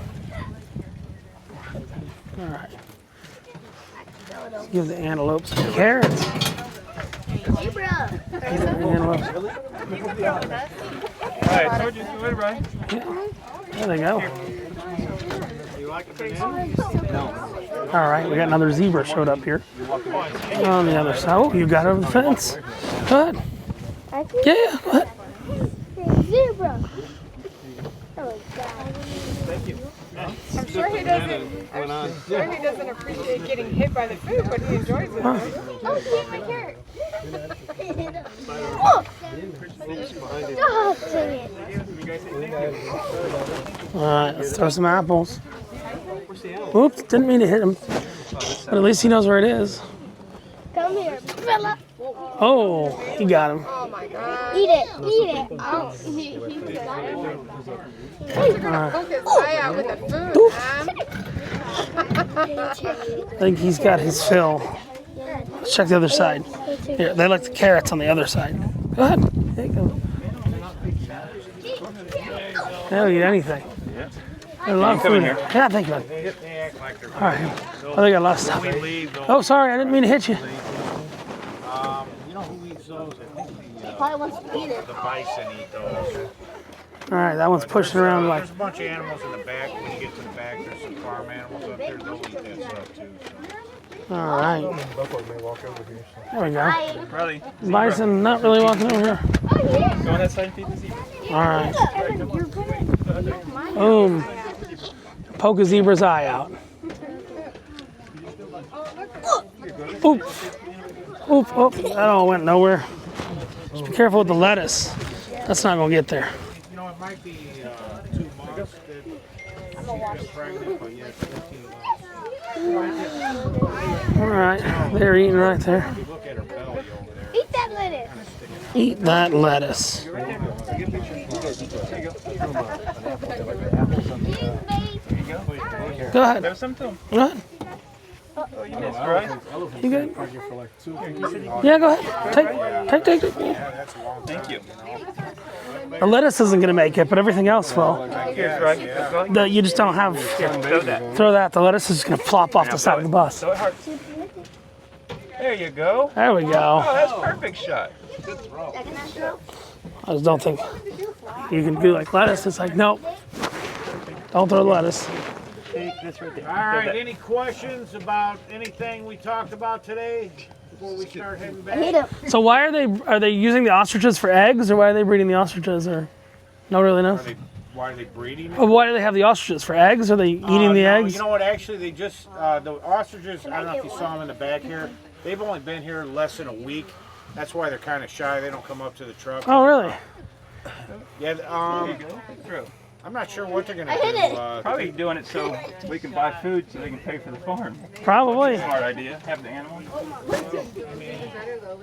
All right. Let's give the antelope some carrots. Zebra. Antelopes. Alright, told you to do it, right? There they go. You like a banana? All right, we got another zebra showed up here. On the other side. Oh, you got over the fence. Go ahead. Yeah, go ahead. Zebra. Oh, God. I'm sure he doesn't appreciate getting hit by the food, but he enjoys it. Oh, see my carrot. Oh! Oh, dang it. All right, let's throw some apples. Oops, didn't mean to hit him. But at least he knows where it is. Come here, fella. Oh, he got him. Oh my God. Eat it, eat it. Oh, he got it. He's gonna poke his eye out with the food, man. I think he's got his fill. Let's check the other side. Here, they like the carrots on the other side. Go ahead. There you go. They'll eat anything. They love food. Yeah, thank you. They act like they're All right. Oh, they got a lot of stuff. we leave those. Oh, sorry, I didn't mean to hit you. You know who eats those? I think Probably wants to eat it. the bison eat those. All right, that one's pushing around like. There's a bunch of animals in the back. When you get to the back, there's some farm animals up there. They'll eat that stuff too. All right. Buffalo may walk over here. There we go. Bye. Riley, Bison not really walking over here. Oh, yeah. go on that side and feed the zebra. All right. Evan, you're good. Boom. Poke a zebra's eye out. Oop. Oop. Oop. That all went nowhere. Just be careful with the lettuce. That's not going to get there. You know, it might be 2 months that she's been pregnant, but yeah, 15 months. All right. They're eating right there. If you look at her belly over there. Eat that lettuce. Eat that lettuce. Go ahead. Have some too. Go ahead. Oh, you missed, right? You good? Yeah, go ahead. Take. Thank you. The lettuce isn't going to make it, but everything else will. Here's right. You just don't have. Throw that. Throw that. The lettuce is going to flop off the side of the bus. So it hurts. There you go. There we Oh, go. that's a perfect shot. I just don't think you can do like lettuce. It's like, nope. Don't throw the lettuce. Take this right there. All right, any questions about anything we talked about today before we start heading I hate back? him. So why are they using the ostriches for eggs, or why are they breeding the ostriches, or no really knows? Why are they breeding? Or why do they have the ostriches for eggs? Are they eating the No, eggs? You know what? Actually, they just the ostriches. I don't know if you saw them in the back here. They've only been here less than a week. That's why they're kind of shy. They don't come up to the truck. Oh really? Yeah. True. I'm not sure what they're gonna I hit do. it. Probably doing it so we can buy food so they can pay for the farm. Probably. Smart idea. Have the animals.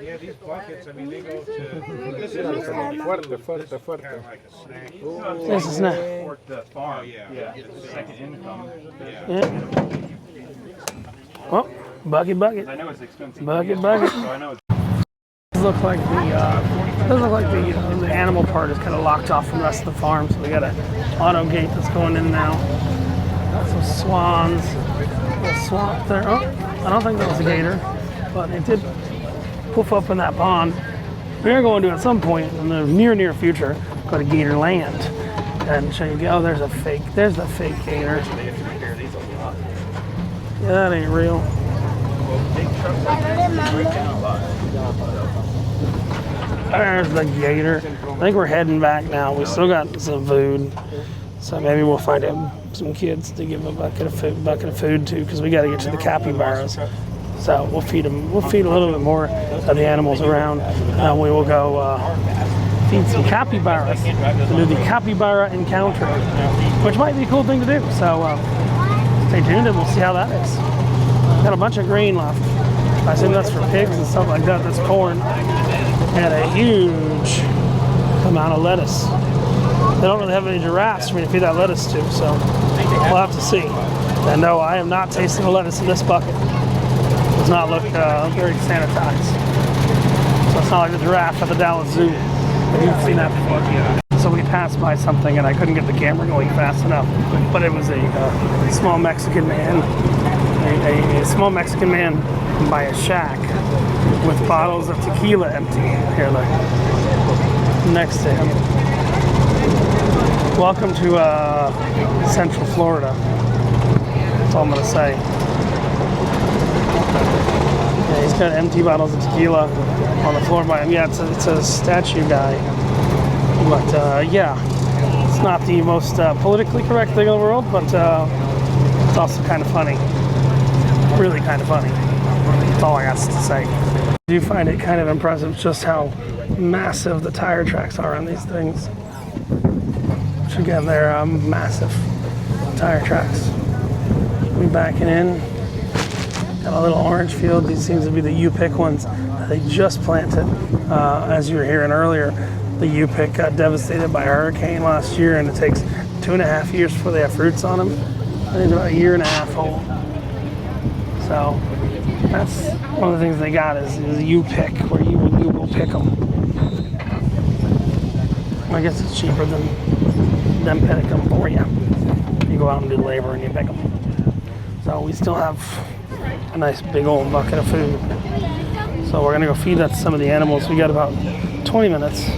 Yeah, these buckets. I mean, they go to. This is The foot. kind of like a snack. This is not. Support the farm. Oh, yeah. Yeah. It's a second income. Yeah. Well, bucket. I know it's expensive. Bucket. So I know it's Does look like the animal part is kind of locked off from the rest of the farm, so we got an auto gate that's going in now. Got some swans, a swamp there. Oh, I don't think that was a gator, but it did poof up in that pond. We are going to at some point in the near future go to Gator Land and show you. Oh, there's the fake gator. Yeah, that ain't real. There's the gator. I think we're heading back now. We still got some food, so maybe we'll find some kids to give a bucket of food to, because we got to get to the capybaras. So we'll feed them. We'll feed a little bit more of the animals around, and we will go feed some capybaras to do the capybara encounter, which might be a cool thing to do. So stay tuned, and we'll see how that is. Got a bunch of grain left. I assume that's for pigs and stuff like that. That's corn. And a huge amount of lettuce. They don't really have any giraffes for me to feed that lettuce to, so we'll have to see. And no, I am not tasting the lettuce in this bucket. It does not look very sanitized. So it's not like the giraffe at the Dallas Zoo. You've seen that before. So we passed by something and I couldn't get the camera going fast enough, but it was a small Mexican man, a small Mexican man by a shack with bottles of tequila empty. Here, look, next to him. Welcome to Central Florida. That's all I'm gonna say. Yeah, he's got empty bottles of tequila on the floor by him. Yeah, it's a statue guy. But yeah, it's not the most politically correct thing in the world, but it's also kind of funny. Really kind of funny. That's all I got to say. I do find it kind of impressive just how massive the tire tracks are on these things. Which again, they're massive tire tracks. We're backing in. Got a little orange field. These seem to be the U-pick ones that they just planted. As you were hearing earlier, the U-pick got devastated by a hurricane last year, and it takes 2.5 years before they have fruits on them. I think they're about 1.5 years old. So that's one of the things they got is a U-pick, where you will pick them. I guess it's cheaper than them pick them for you. You go out and do labor and you pick them. So we still have a nice big old bucket of food. So we're gonna go feed that to some of the animals. We got about 20 minutes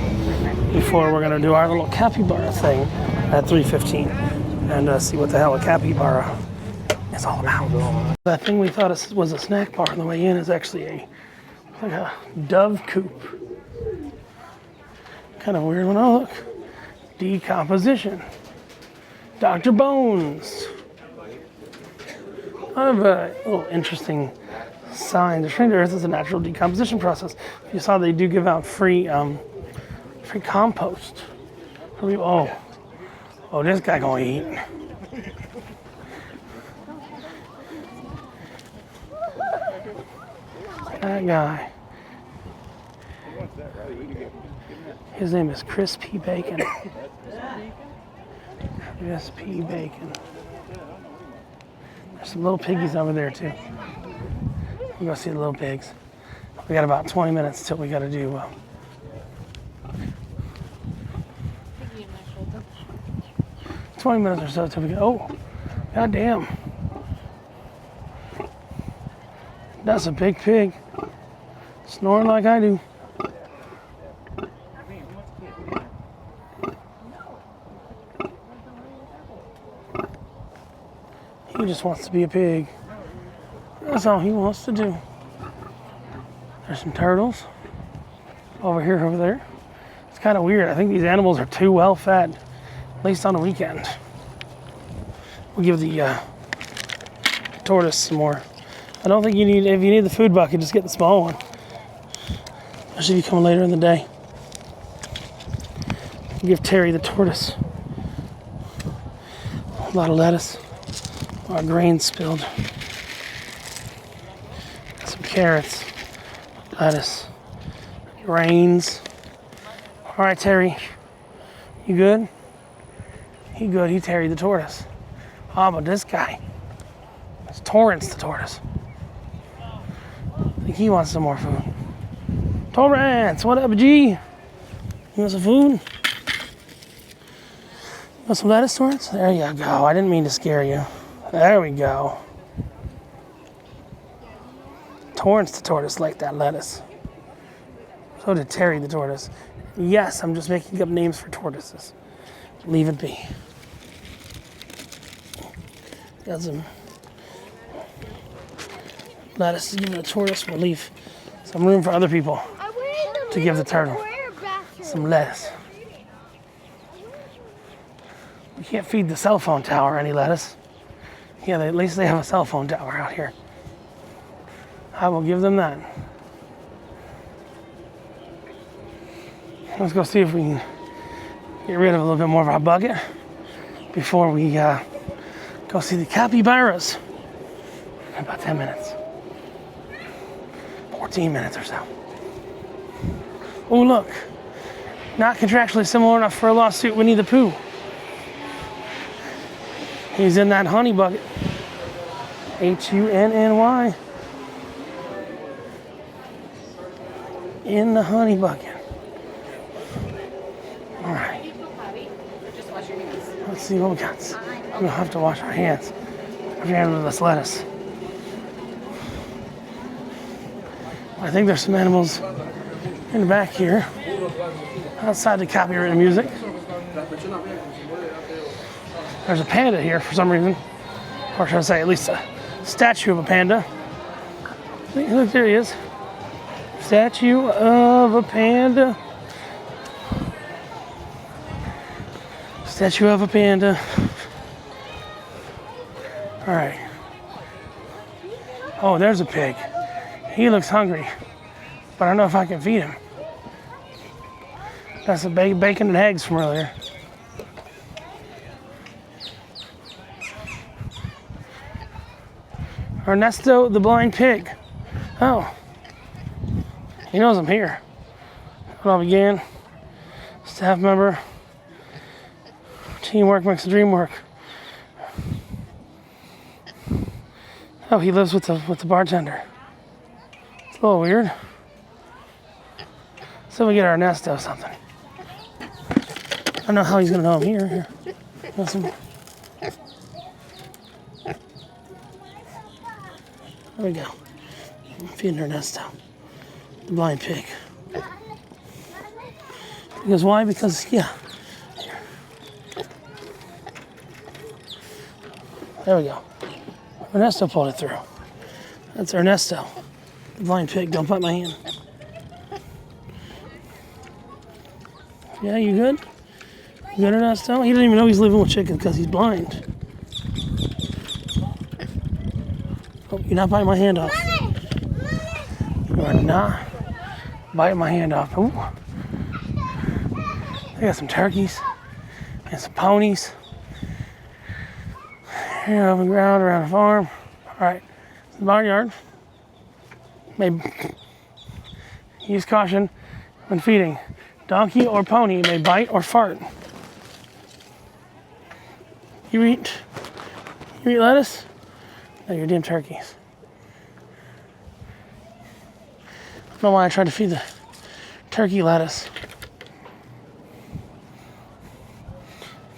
before we're gonna do our little capybara thing at 3:15 and see what the hell a capybara is all about. That thing we thought was a snack bar on the way in is actually like a dove coop. Kind of weird one. Oh, look. Decomposition. Dr. Bones. Kind of a little interesting sign. Destroying the earth is a natural decomposition process. You saw they do give out free compost. Oh, this guy gonna eat. That guy. His name is Crispy Bacon. Crispy Bacon. There's some little piggies over there too. We'll go see the little pigs. We got about 20 minutes till we got to do. 20 minutes or so till we get. Oh, goddamn! That's a big pig. Snoring like I do. He just wants to be a pig. That's all he wants to do. There's some turtles over there. It's kind of weird. I think these animals are too well fed, at least on the weekend. We'll give the tortoise some more. I don't think if you need the food bucket, just get the small one. Especially if you come later in the day. Give Terry the tortoise. A lot of lettuce. A lot of grain spilled. Some carrots. Lettuce. Grains. All right, Terry. You good? He good. He Terry the tortoise. Oh, but this guy. It's Torrance the tortoise. I think he wants some more food. Torrance, what up, G? You want some food? Want some lettuce, Torrance? There you go. I didn't mean to scare you. There we go. Torrance the tortoise liked that lettuce. So did Terry the tortoise. Yes, I'm just making up names for tortoises. Leave it be. Got some lettuce to give the tortoise. We'll leave some room for other people to give the turtle some lettuce. You can't feed the cell phone tower any lettuce. Yeah, at least they have a cell phone tower out here. I will give them that. Let's go see if we can get rid of a little bit more of our bucket before we go see the capybaras in about 10 minutes. 14 minutes or so. Oh, look. not contractually similar enough for a lawsuit, Winnie the Pooh. He's in that honey bucket. Hunny. In the honey bucket. All right. Let's see what we got. We're gonna have to wash our hands after handling this lettuce. I think there's some animals in the back here, outside the copyrighted music. There's a panda here for some reason, or should I say at least a statue of a panda. Look, there he is. Statue of a panda. Statue of a panda. All right. Oh, there's a pig. He looks hungry, but I don't know if I can feed him. That's the bacon and eggs from earlier. Ernesto the blind pig. Oh, he knows I'm here. It all began. Staff member. Teamwork makes the dream work. Oh, he lives with the bartender. It's a little weird. So we get Ernesto something. I don't know how he's gonna know I'm here. Here. There we go. I'm feeding Ernesto, the blind pig. Because why? Because, yeah. Here. There we go. Ernesto pulled it through. That's Ernesto, the blind pig. Don't bite my hand. Yeah, you good? You good, Ernesto? He didn't even know he's living with chickens because he's blind. Oh, you're not biting my hand off. You are not biting my hand off. Ooh. I got some turkeys and some ponies here on the ground around the farm. All right, the barnyard. Maybe use caution when feeding. Donkey or pony may bite or fart. You eat lettuce? No, you're damn turkeys. I don't know why I tried to feed the turkey lettuce.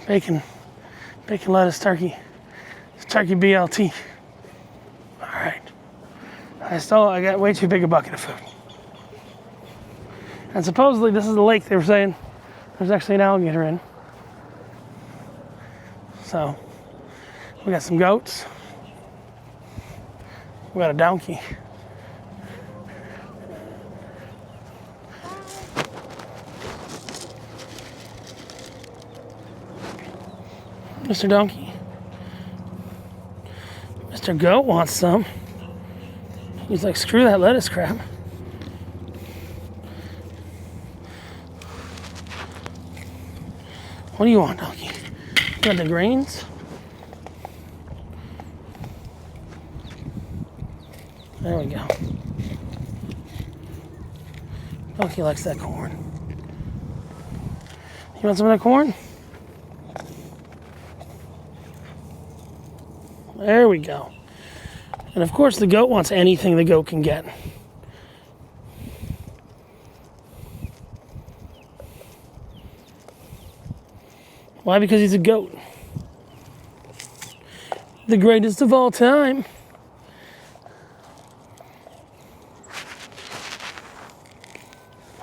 Bacon, lettuce, turkey. It's turkey BLT. All right. I got way too big a bucket of food. And supposedly this is the lake they were saying there's actually an alligator in. So we got some goats. We got a donkey. Mr. Donkey. Mr. Goat wants some. He's like, screw that lettuce crap. What do you want, Donkey? You got the grains? There we go. Donkey likes that corn. You want some of that corn? There we go. And of course the goat wants anything the goat can get. Why? Because he's a goat. The greatest of all time.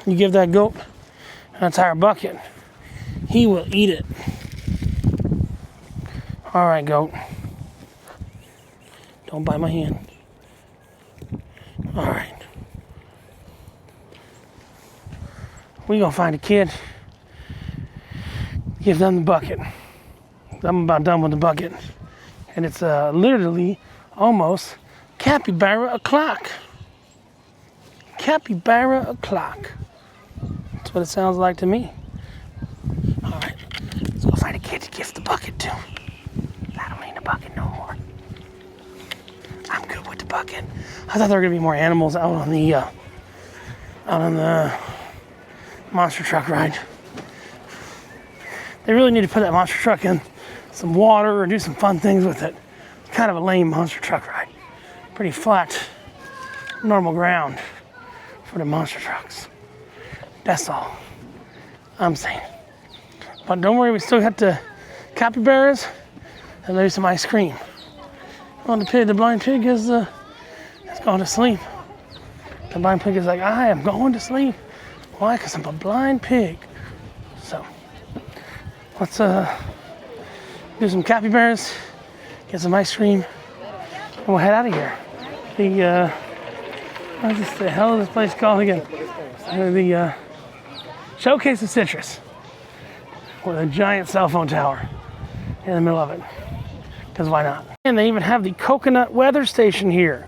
You give that goat an entire bucket, he will eat it. All right, goat. Don't bite my hand. All right. We gonna find a kid. Give them the bucket. I'm about done with the bucket. And it's literally almost capybara o'clock. Capybara o'clock. That's what it sounds like to me. All right, let's go find a kid to give the bucket to. I don't need the bucket no more. I'm good with the bucket. I thought there were gonna be more animals out on the monster truck ride. They really need to put that monster truck in some water or do some fun things with it. It's kind of a lame monster truck ride. Pretty flat, normal ground for the monster trucks. That's all I'm saying. But don't worry, we still got the capybaras and maybe some ice cream. Well, the blind pig is gone to sleep. The blind pig is like, I am going to sleep. Why? Because I'm a blind pig. So, let's do some capybaras, get some ice cream, and we'll head out of here. What the hell is this place called again? The Showcase of Citrus, with a giant cell phone tower in the middle of it. Because why not? And they even have the coconut weather station here.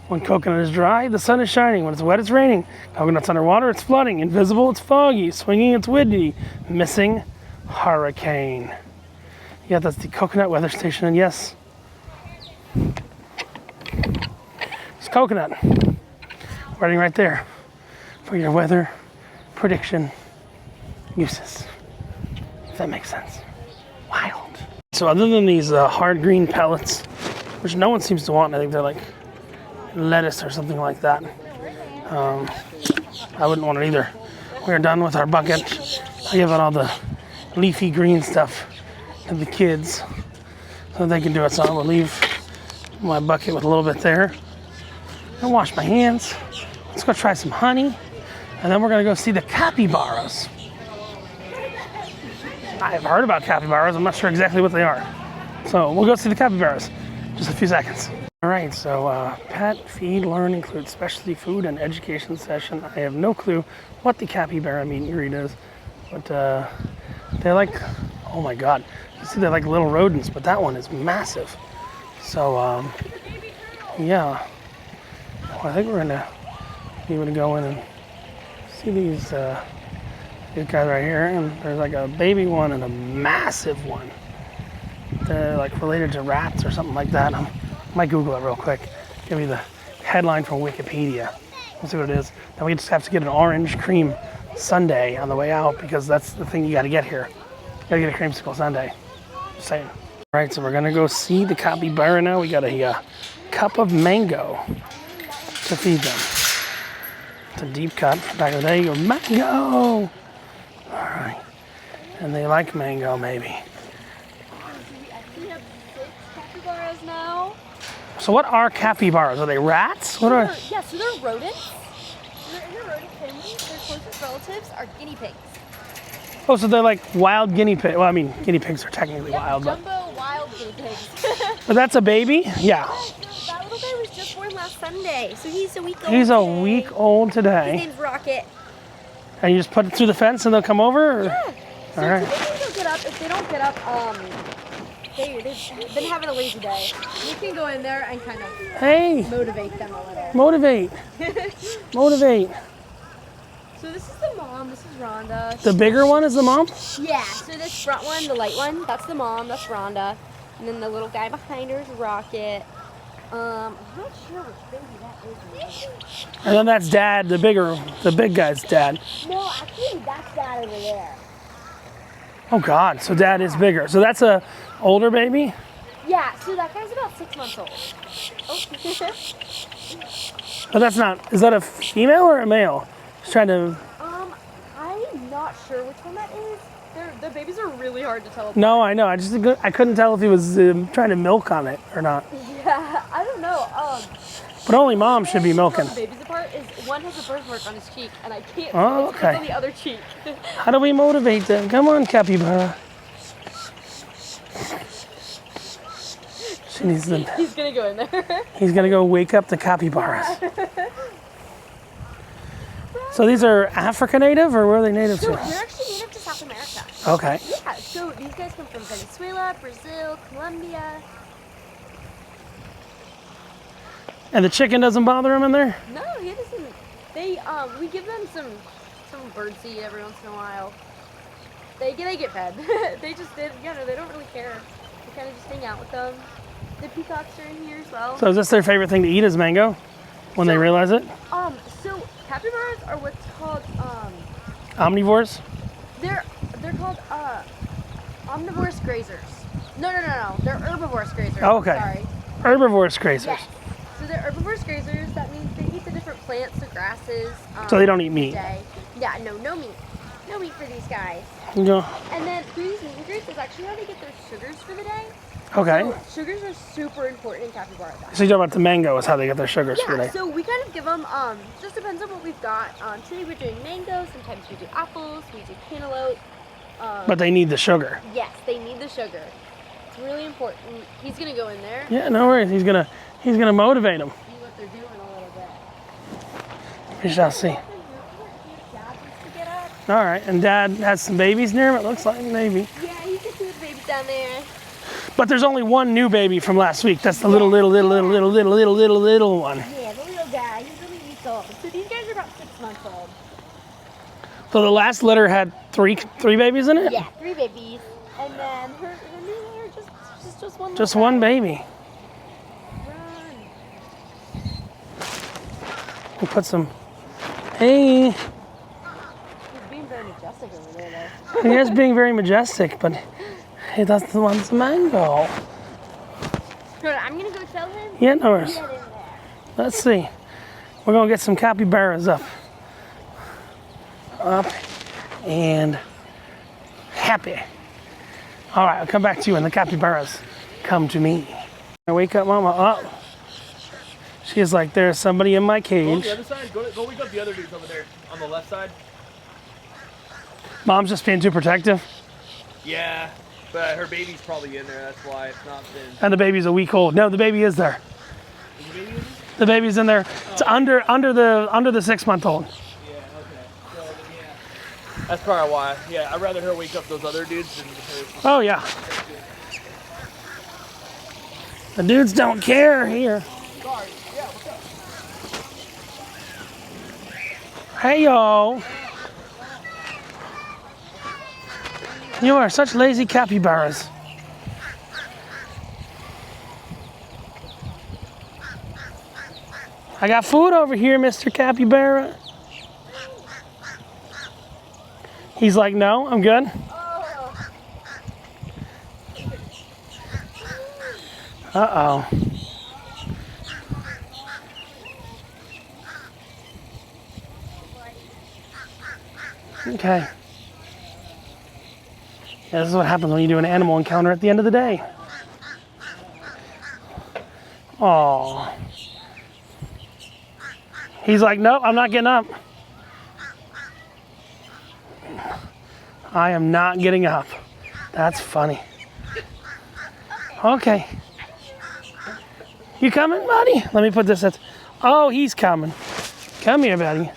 When coconut is dry, the sun is shining. When it's wet, it's raining. Coconut's underwater, it's flooding. Invisible, it's foggy. Swinging, it's windy. Missing, hurricane. Yeah, that's the coconut weather station. And yes, it's coconut. Waiting right there for your weather prediction uses. If that makes sense. Wild. So other than these hard green pellets, which no one seems to want, I think they're like lettuce or something like that. I wouldn't want it either. We're done with our bucket. I give out all the leafy green stuff to the kids so they can do it. So I will leave my bucket with a little bit there. I'll wash my hands. Let's go try some honey. And then we're gonna go see the capybaras. I've heard about capybaras. I'm not sure exactly what they are. So we'll go see the capybaras in just a few seconds. All right, so pet feed learn includes specialty food and education session. I have no clue what the capybara meet and greet is, but they're like, oh my God. You see they're like little rodents, but that one is massive. So yeah, well, I think we're gonna be able to go in and see these guys right here, and there's like a baby one and a massive one. They're like related to rats or something like that. I might Google it real quick. Give me the headline from Wikipedia. Let's see what it is. Then we just have to get an orange cream sundae on the way out because that's the thing you got to get here. You got to get a creamsicle sundae. Just saying. All right, so we're gonna go see the capybara now. We got a cup of mango to feed them. It's a deep cut. Back in the day, you go mango. All right, and they like mango, maybe. We actually have 6 capybaras now. So what are capybaras? Are they rats? What are? Yeah, so they're rodents. They're in a rodent family. Their closest relatives are guinea pigs. Oh, so they're like wild guinea pigs. Well, I mean, guinea pigs are technically wild, but. Jumbo wild guinea pigs. But that's a baby? Yeah. That little guy was just born last Sunday, so he's a week old. He's a today. week old today. His name's Rocket. And you just put it through the fence and they'll come over? Or? Yeah. So All right. typically they'll get up. If they don't get up, they've been having a lazy day. You can go in there and kind of Hey, motivate them a little. motivate. Motivate. So this is the mom. This is Rhonda. The bigger one is the mom? Yeah. So this front one, the light one, that's the mom. That's Rhonda. And then the little guy behind her is Rocket. I'm not sure which baby that is. And then that's dad, the big guy's dad. No, actually that's dad over there. Oh God, so dad is bigger. So that's a older baby? Yeah, so that guy's about 6 months old. Oh. But that's not, is that a female or a male? Just trying to, I'm not sure which one that is. The babies are really hard to tell apart. no, I know. I couldn't tell if he was trying to milk on it or not. Yeah, I don't know. But only mom should be milking. The babies apart is one has a birthmark on his cheek, and I can't. Oh, It's okay. on the other cheek. How do we motivate them? Come on, capybara. She needs them. He's gonna go in there. He's gonna go wake up the capybaras. So these are Africa native, or where are they native So to? they're actually native to South America. Okay. Yeah. So these guys come from Venezuela, Brazil, Colombia. And the chicken doesn't bother him in there? No, he doesn't. They we give them some bird seed every once in a while. They get fed. They don't really care. We kind of just hang out with them. The peacocks are in here as well. So is this their favorite thing to eat is mango? When they realize it? So capybaras are what's called Omnivores? they're called omnivorous grazers. No. They're herbivorous grazers. Oh, okay. Sorry. Herbivorous grazers. Yes. So they're herbivorous grazers. That means they eat the different plants, the grasses. So they don't eat meat. Day. Yeah, no meat. No meat for these guys. Yeah. And then through these meat and grapes is actually how they get their sugars for the day. Okay. So sugars are super important in capybara diet. So you're talking about the mango is how they get their sugars for the Yeah, day. so we kind of give them, just depends on what we've got. Today we're doing mango, sometimes we do apples, we do cantaloupe. But they need the sugar. Yes, they need the sugar. It's really important. He's gonna go in there, Yeah, no worries. He's gonna motivate them. see what they're doing a little bit. We shall see. Dad needs to get up. All right, and Dad has some babies near him. It looks like maybe. Yeah, you can see the babies down there. But there's only one new baby from last week. That's the little one. Yeah, the little guy. He's only weeks old. So these guys are about 6 months old. So the last litter had three babies in it. Yeah, 3 babies, and then her new litter just one. Just little one guy. baby. Run. We put some. Hey, He's being very majestic over there, though. he is being very majestic, but he doesn't want the mango. No, I'm gonna go tell him. Yeah, no worries. Get in there. Let's see. We're gonna get some capybaras up and happy. All right, I'll come back to you when the capybaras come to me. I wake up, Mama. Oh, she's like, there's somebody in my Go on cage. the other side. Go wake up the other dudes over there on the left side. Mom's just being too protective, Yeah, but her baby's probably in there. That's why it's not been. and the baby's a week old. No, the baby is there. Is the baby in there? The baby's in there. It's under the 6-month-old. Yeah. Okay. So then, yeah. That's probably why. Yeah, I'd rather her wake up those other dudes than her. Oh yeah. The dudes don't care here. Hey yo. You are such lazy capybaras. I got food over here, Mr. Capybara. He's like, no, I'm good. Uh-oh. Okay. Yeah, this is what happens when you do an animal encounter at the end of the day. Aww. He's like, nope, I'm not getting up. I am not getting up. That's funny. Okay. You coming, buddy? Let me put this at... Oh, he's coming. Come here, buddy.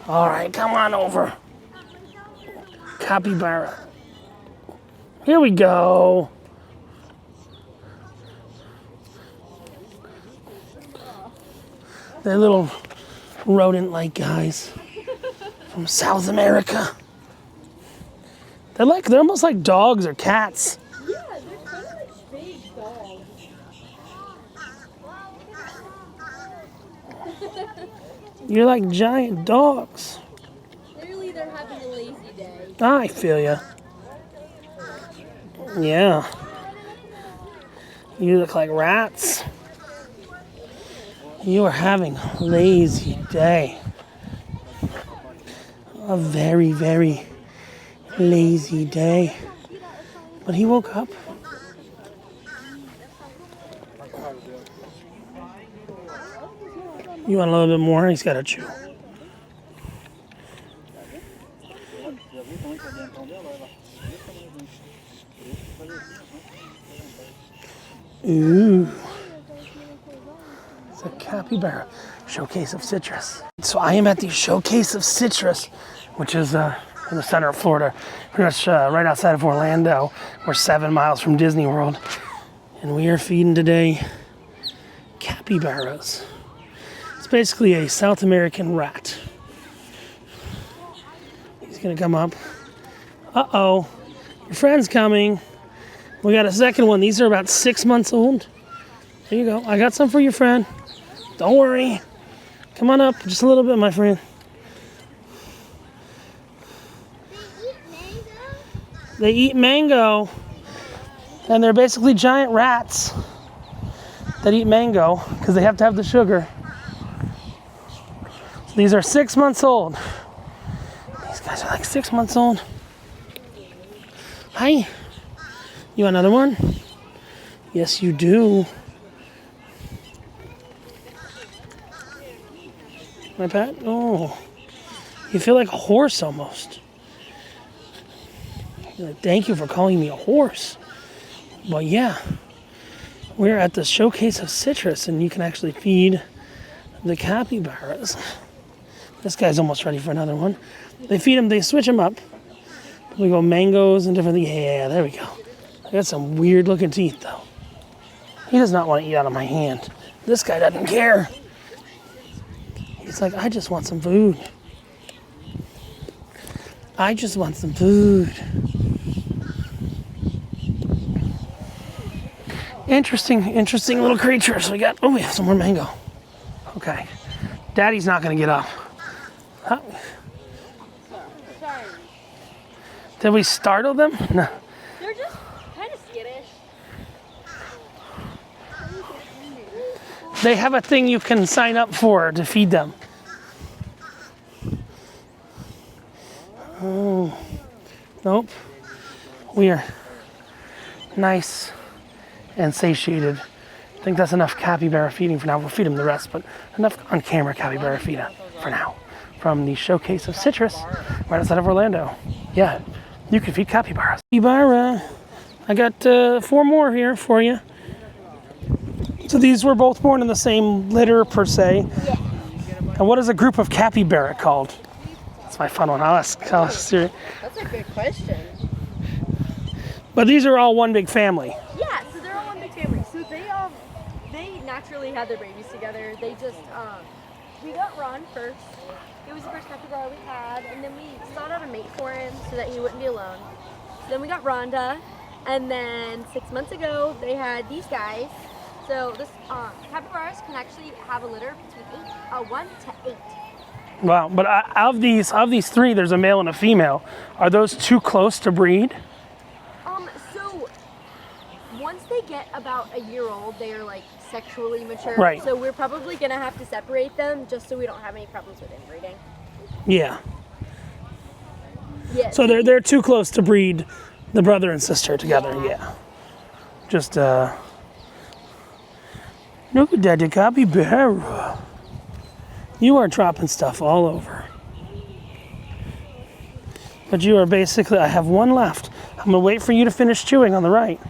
All right, come on over. Capybara. Here we go. They're little rodent-like guys from South America. They're almost like dogs or cats. Yeah, they're kind of like big dogs. You're like giant dogs. Clearly they're having a lazy day. I feel ya. Yeah. You look like rats. You are having a lazy day. A very, very lazy day. But he woke up. You want a little bit more? He's got to chew. Ooh. It's a capybara showcase of citrus. So I am at the showcase of citrus, which is in the center of Florida, pretty much right outside of Orlando. We're 7 miles from Disney World. And we are feeding today capybaras. It's basically a South American rat. He's gonna come up. Uh-oh, your friend's coming. We got a second one. These are about 6 months old. There you go. I got some for your friend. Don't worry. Come on up just a little bit, my friend. They eat mango. And they're basically giant rats that eat mango because they have to have the sugar. So these are 6 months old. These guys are like 6 months old. Hi. You want another one? Yes, you do. My pet? Oh. You feel like a horse almost. You're like, thank you for calling me a horse. Well, yeah. We're at the showcase of citrus, and you can actually feed the capybaras. This guy's almost ready for another one. They feed them, they switch them up. We go mangoes and different things. Yeah, there we go. I got some weird looking teeth, though. He does not want to eat out of my hand. This guy doesn't care. He's like, I just want some food. I just want some food. Interesting little creatures. We have some more mango. Okay. Daddy's not going to get up. Huh? Sorry. Did we startle them? No. They're just kind of skittish. They have a thing you can sign up for to feed them. Oh. Nope. We are nice and satiated. I think that's enough capybara feeding for now. We'll feed them the rest, but enough on camera capybara feeding for now. From the showcase of citrus right outside of Orlando. Yeah, you can feed capybaras. Capybara. I got 4 more here for you. So these were both born in the same litter per se. Yeah. And what is a group of capybara called? That's my fun one. I'll ask Siri. That's a good question. But these are all one big family. Yeah, so they're all one big family. So they naturally had their babies together. They just we got Ron first. It was the first capybara we had, and then we sought out a mate for him so that he wouldn't be alone. Then we got Rhonda, and then 6 months ago they had these guys. So this capybaras can actually have a litter between 1 to 8. Wow, but of these 3, there's a male and a female. Are those too close to breed? So once they get about a year old, they are like sexually mature. Right. So we're probably gonna have to separate them just so we don't have any problems with inbreeding. Yeah. Yeah. So they're too close to breed the brother and sister together. Yeah. Just look at that, the capybara. You are dropping stuff all over. But you are basically, I have one left. I'm gonna wait for you to finish chewing on the right.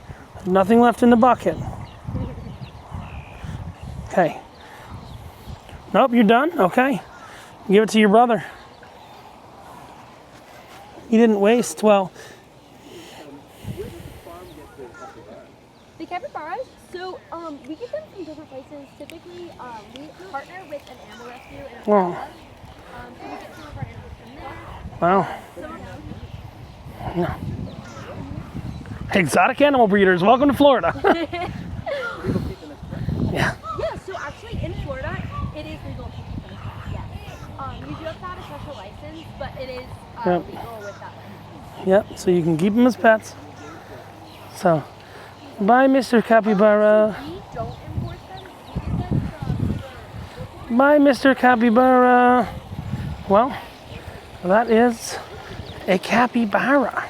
Nothing left in the bucket. Okay. Nope, you're done? Okay. Give it to your brother. You didn't waste, well. The capybaras, so we get them from different places. Typically, we partner with an animal rescue in Florida. So we get some of our animals from there. Wow. Some of them. Yeah. Exotic animal breeders, welcome to Florida. Yeah. Yeah, so actually in Florida, it is legal to keep them. Yes. You do have to have a special license, but it is Yep. legal with that license. Yep, so you can keep them as pets. So, bye, Mr. Capybara. We don't import them. We get them from Bye, Mr. Capybara. Well, that is a capybara.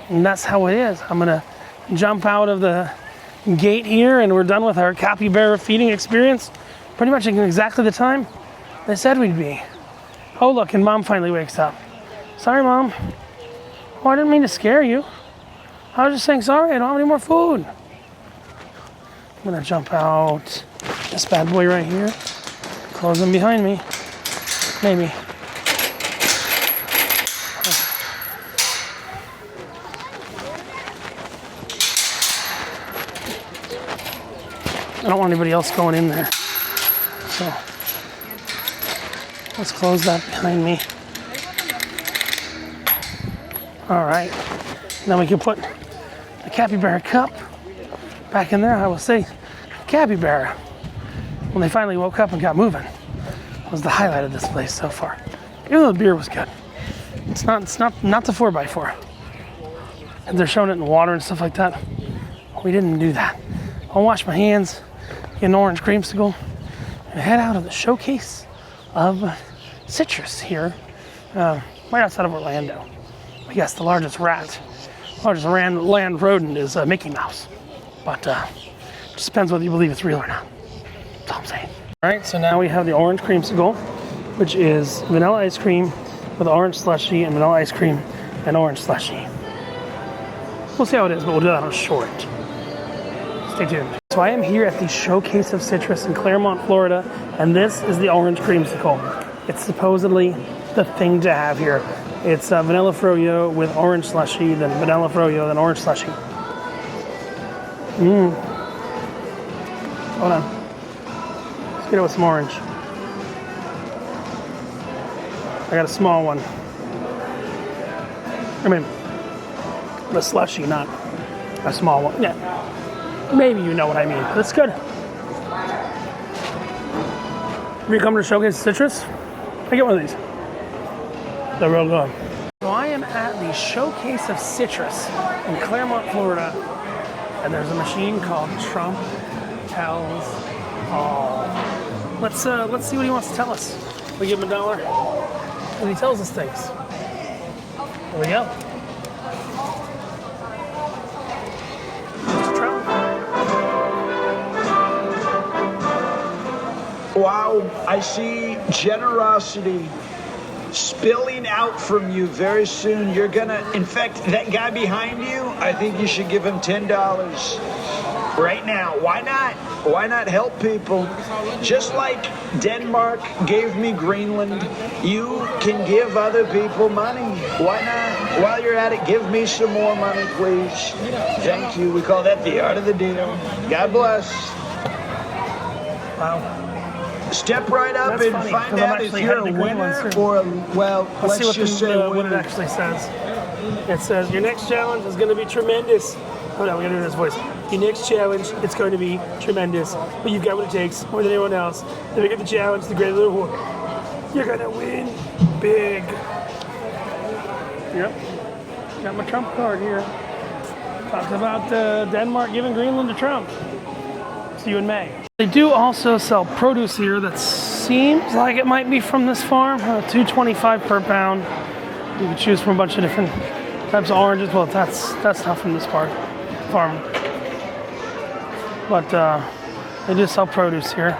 And that's how it is. I'm gonna jump out of the gate here and we're done with our capybara feeding experience. Pretty much in exactly the time they said we'd be. Oh look, and Mom finally wakes up. Sorry, Mom. Oh, I didn't mean to scare you. I was just saying sorry, I don't have any more food. I'm gonna jump out this bad boy right here. Close them behind me. Maybe. I don't want anybody else going in there. So let's close that behind me. All right. Now we can put the capybara cup back in there. I will say capybara, when they finally woke up and got moving, was the highlight of this place so far. Even though the beer was good. It's not the 4x4. and they're showing it in the water and stuff like that. We didn't do that. I'll wash my hands, get an orange creamsicle, and head out of the showcase of citrus here, right outside of Orlando. But yes, the largest land rodent is Mickey Mouse. But just depends whether you believe it's real or not. That's all I'm saying. All right, so now we have the orange creamsicle, which is vanilla ice cream with orange slushy and vanilla ice cream and orange slushy. We'll see how it is, but we'll do that on short. Stay tuned. So I am here at the Showcase of Citrus in Claremont, Florida, and this is the orange creamsicle. It's supposedly the thing to have here. It's vanilla froyo with orange slushy, then vanilla froyo, then orange slushy. Hold on. Let's get it with some orange. I got a small one. I mean, the slushy, not a small one. Yeah, maybe you know what I mean. That's good. If you come to Showcase Citrus, I get one of these. They're real good. So I am at the Showcase of Citrus in Claremont, Florida, and there's a machine called Trump Tells All. Let's see what he wants to tell us. We give him $1, and he tells us things. Here we go. Mr. Trump. Wow, I see generosity spilling out from you very soon. You're gonna, in fact, that guy behind you, I think you should give him $10 right now. Why not? Why not help people? Just like Denmark gave me Greenland, you can give other people money. Why not? While you're at it, give me some more money, please. Thank you. We call that the art of the deal. God bless. Wow. Step right up That's and funny, find out if you're a winner or, well, let's just say what it winner. actually says. It says, your next challenge is going to be tremendous. Hold on, we got to do this voice. Your next challenge, it's going to be tremendous. But you've got what it takes, more than anyone else. The bigger the challenge, the greater the reward. You're going to win big. Yep. Got my Trump card here. Talks about Denmark giving Greenland to Trump. See you in May. They do also sell produce here that seems like it might be from this farm. $2.25 per pound. You can choose from a bunch of different types of oranges. Well, that's not from this farm. But they do sell produce here.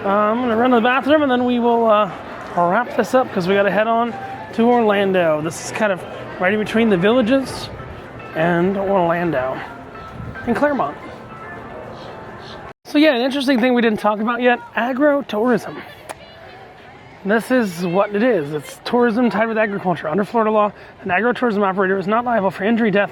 I'm gonna run to the bathroom and then we will wrap this up because we got to head on to Orlando. This is kind of right in between the Villages and Orlando and Claremont. So yeah, an interesting thing we didn't talk about yet, agro-tourism. This is what it is. It's tourism tied with agriculture. Under Florida law, an agro-tourism operator is not liable for injury, death,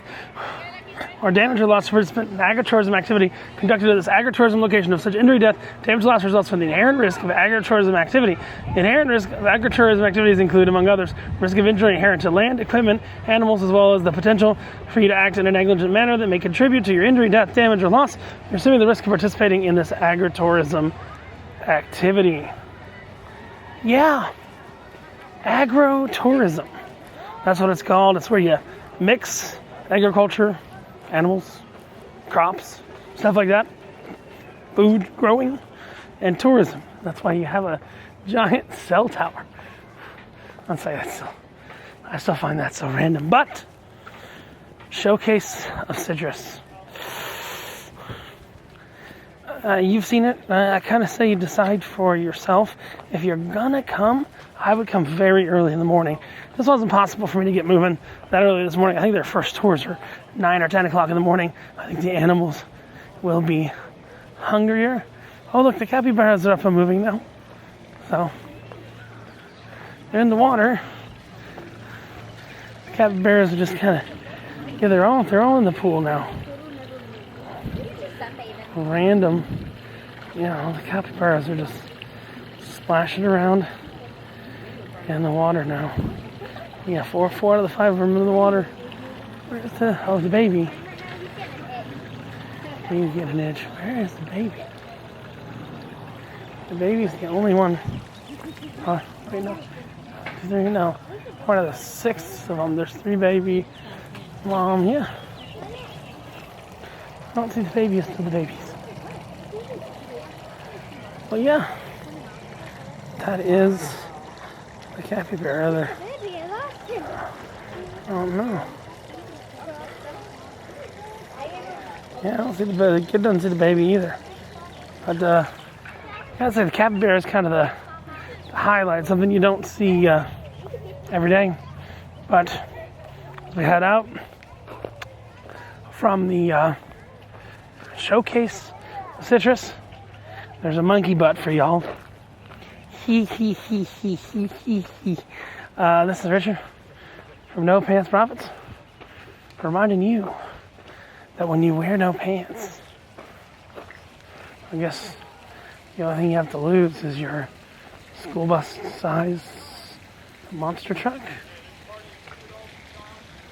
or damage or loss to participant in agro-tourism activity conducted at this agro-tourism location. Of such injury, death, damage, or loss results from the inherent risk of agro-tourism activity. The inherent risk of agro-tourism activities include, among others, risk of injury inherent to land, equipment, animals, as well as the potential for you to act in a negligent manner that may contribute to your injury, death, damage, or loss. You're assuming the risk of participating in this agro-tourism activity. Yeah, agro-tourism. That's what it's called. It's where you mix agriculture, animals, crops, stuff like that, food growing, and tourism. That's why you have a giant cell tower. I'd say I still find that so random. But Showcase of Citrus. You've seen it. I kind of say you decide for yourself. If you're gonna come, I would come very early in the morning. This wasn't possible for me to get moving that early this morning. I think their first tours are 9 or 10 o'clock in the morning. I think the animals will be hungrier. Oh look, the capybaras are up and moving now. So they're in the water. The capybaras are just kind of, yeah, they're all in the pool now. Random, you know, the capybaras are just splashing around in the water now. Yeah, four out of the 5 of them in the water. Where's the baby? He's getting an itch. Where is the baby? The baby's the only one. Wait, no. There you know. One of the 6 of them. There's 3 baby, Yeah. I don't see the babies to the babies. Well, yeah. That is the capybara there. I don't know. Yeah, I don't see the baby. The kid doesn't see the baby either. But I gotta say the capybara is kind of the highlight, something you don't see every day. But as we head out from the showcase of citrus, there's a monkey butt for y'all. This is Richard from No Pants Profits, reminding you that when you wear no pants, I guess the only thing you have to lose is your school bus size monster truck.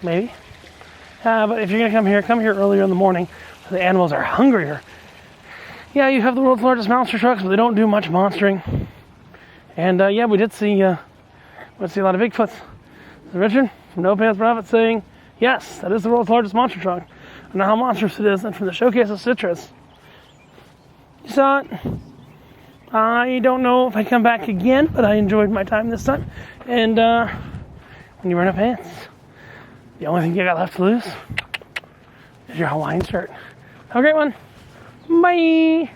Maybe. But if you're going to come here earlier in the morning, so the animals are hungrier. Yeah, you have the world's largest monster trucks, but they don't do much monstering. And yeah, we did see a lot of Bigfoots. So Richard from No Pants Profit saying, yes, that is the world's largest monster truck. I know how monstrous it is, and from the showcase of citrus. You saw it. I don't know if I come back again, but I enjoyed my time this time. And when you wear no pants, the only thing you got left to lose is your Hawaiian shirt. Have a great one. Bye.